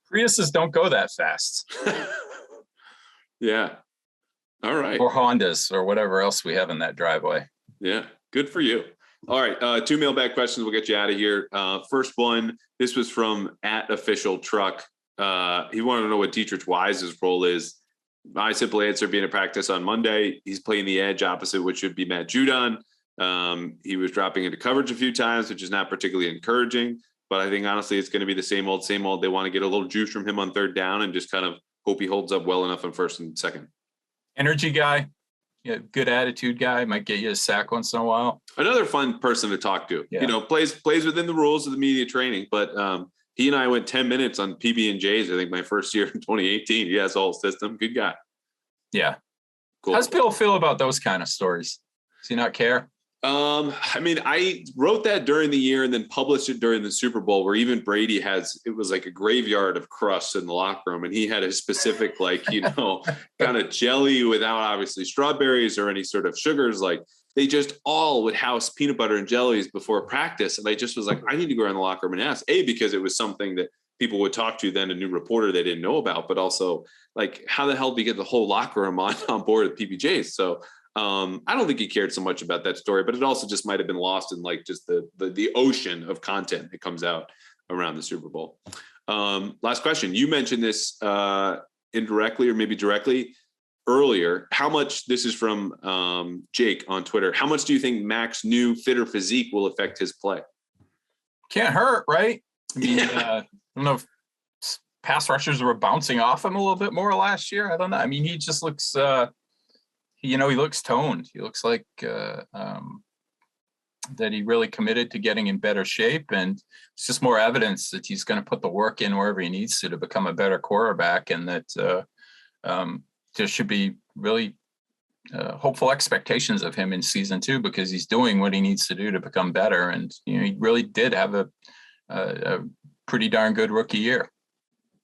Priuses don't go that fast. Yeah. All right. Or Hondas or whatever else we have in that driveway. Yeah. Good for you. All right. 2 mailbag questions. We'll get you out of here. First one, this was from @officialtruck. He wanted to know what Dietrich Wise's role is. My simple answer being a practice on Monday. He's playing the edge opposite, which should be Matt Judon. He was dropping into coverage a few times, which is not particularly encouraging. But I think, honestly, it's going to be the same old, same old. They want to get a little juice from him on third down and just kind of hope he holds up well enough on first and second. Energy guy. good attitude guy, might get you a sack once in a while. Another fun person to talk to. Yeah. Plays within the rules of the media training, but he and I went 10 minutes on PB&Js, I think my first year in 2018. He has the whole system. Good guy. Yeah. Cool. How's Bill feel about those kind of stories? Does he not care? I wrote that during the year and then published it during the Super Bowl, where even Brady it was like a graveyard of crusts in the locker room. And he had a specific, kind of jelly without obviously strawberries or any sort of sugars. Like they just all would house peanut butter and jellies before practice. And I just was like, I need to go around the locker room and ask, because it was something that people would talk to, then a new reporter they didn't know about, but also like, how the hell do you get the whole locker room on board with PBJs? So I don't think he cared so much about that story, but it also just might've been lost in like just the ocean of content that comes out around the Super Bowl. Last question. You mentioned this indirectly or maybe directly earlier. How much, this is from Jake on Twitter, how much do you think Mac's new fitter physique will affect his play? Can't hurt, right? I mean, I don't know if pass rushers were bouncing off him a little bit more last year. I don't know. I mean, he just looks, he looks toned. He looks like that he really committed to getting in better shape. And it's just more evidence that he's going to put the work in wherever he needs to become a better quarterback. And that there should be really hopeful expectations of him in season 2, because he's doing what he needs to do to become better. And, he really did have a pretty darn good rookie year.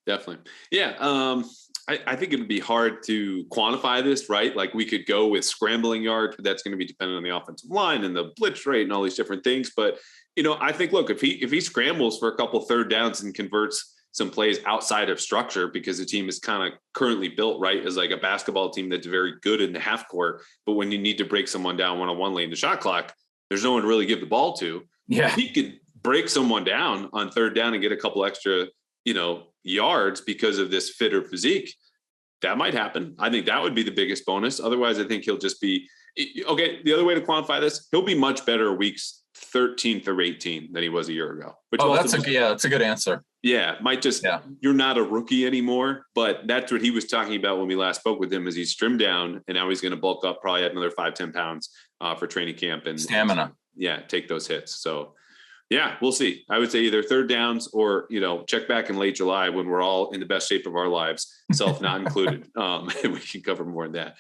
Definitely. Yeah. I think it would be hard to quantify this, right? Like we could go with scrambling yards, but that's going to be dependent on the offensive line and the blitz rate and all these different things. But, I think, look, if he scrambles for a couple third downs and converts some plays outside of structure, because the team is kind of currently built, right, as like a basketball team that's very good in the half court, but when you need to break someone down one-on-one late in the shot clock, there's no one to really give the ball to. Yeah. If he could break someone down on third down and get a couple extra, yards because of this fitter physique, that might happen. I think that would be the biggest bonus. Otherwise, I think he'll just be okay. The other way to quantify this, he'll be much better weeks 13 through 18 than he was a year ago. That's a good answer. Yeah. You're not a rookie anymore, but that's what he was talking about when we last spoke with him, is he's trimmed down and now he's going to bulk up, probably add another 5-10 pounds for training camp and stamina. Take those hits. So yeah, we'll see. I would say either third downs or, check back in late July when we're all in the best shape of our lives, self not included. And we can cover more than that.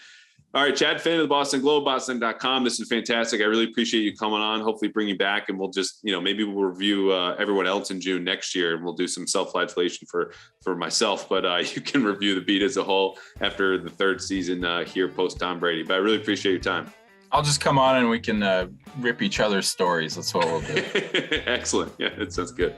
All right, Chad Finn of the Boston Globe, boston.com. This is fantastic. I really appreciate you coming on. Hopefully bring you back, and we'll just, maybe we'll review everyone else in June next year, and we'll do some self-flagellation for myself. But you can review the beat as a whole after the third season here post Tom Brady. But I really appreciate your time. I'll just come on and we can rip each other's stories. That's what we'll do. Excellent. Yeah, that sounds good.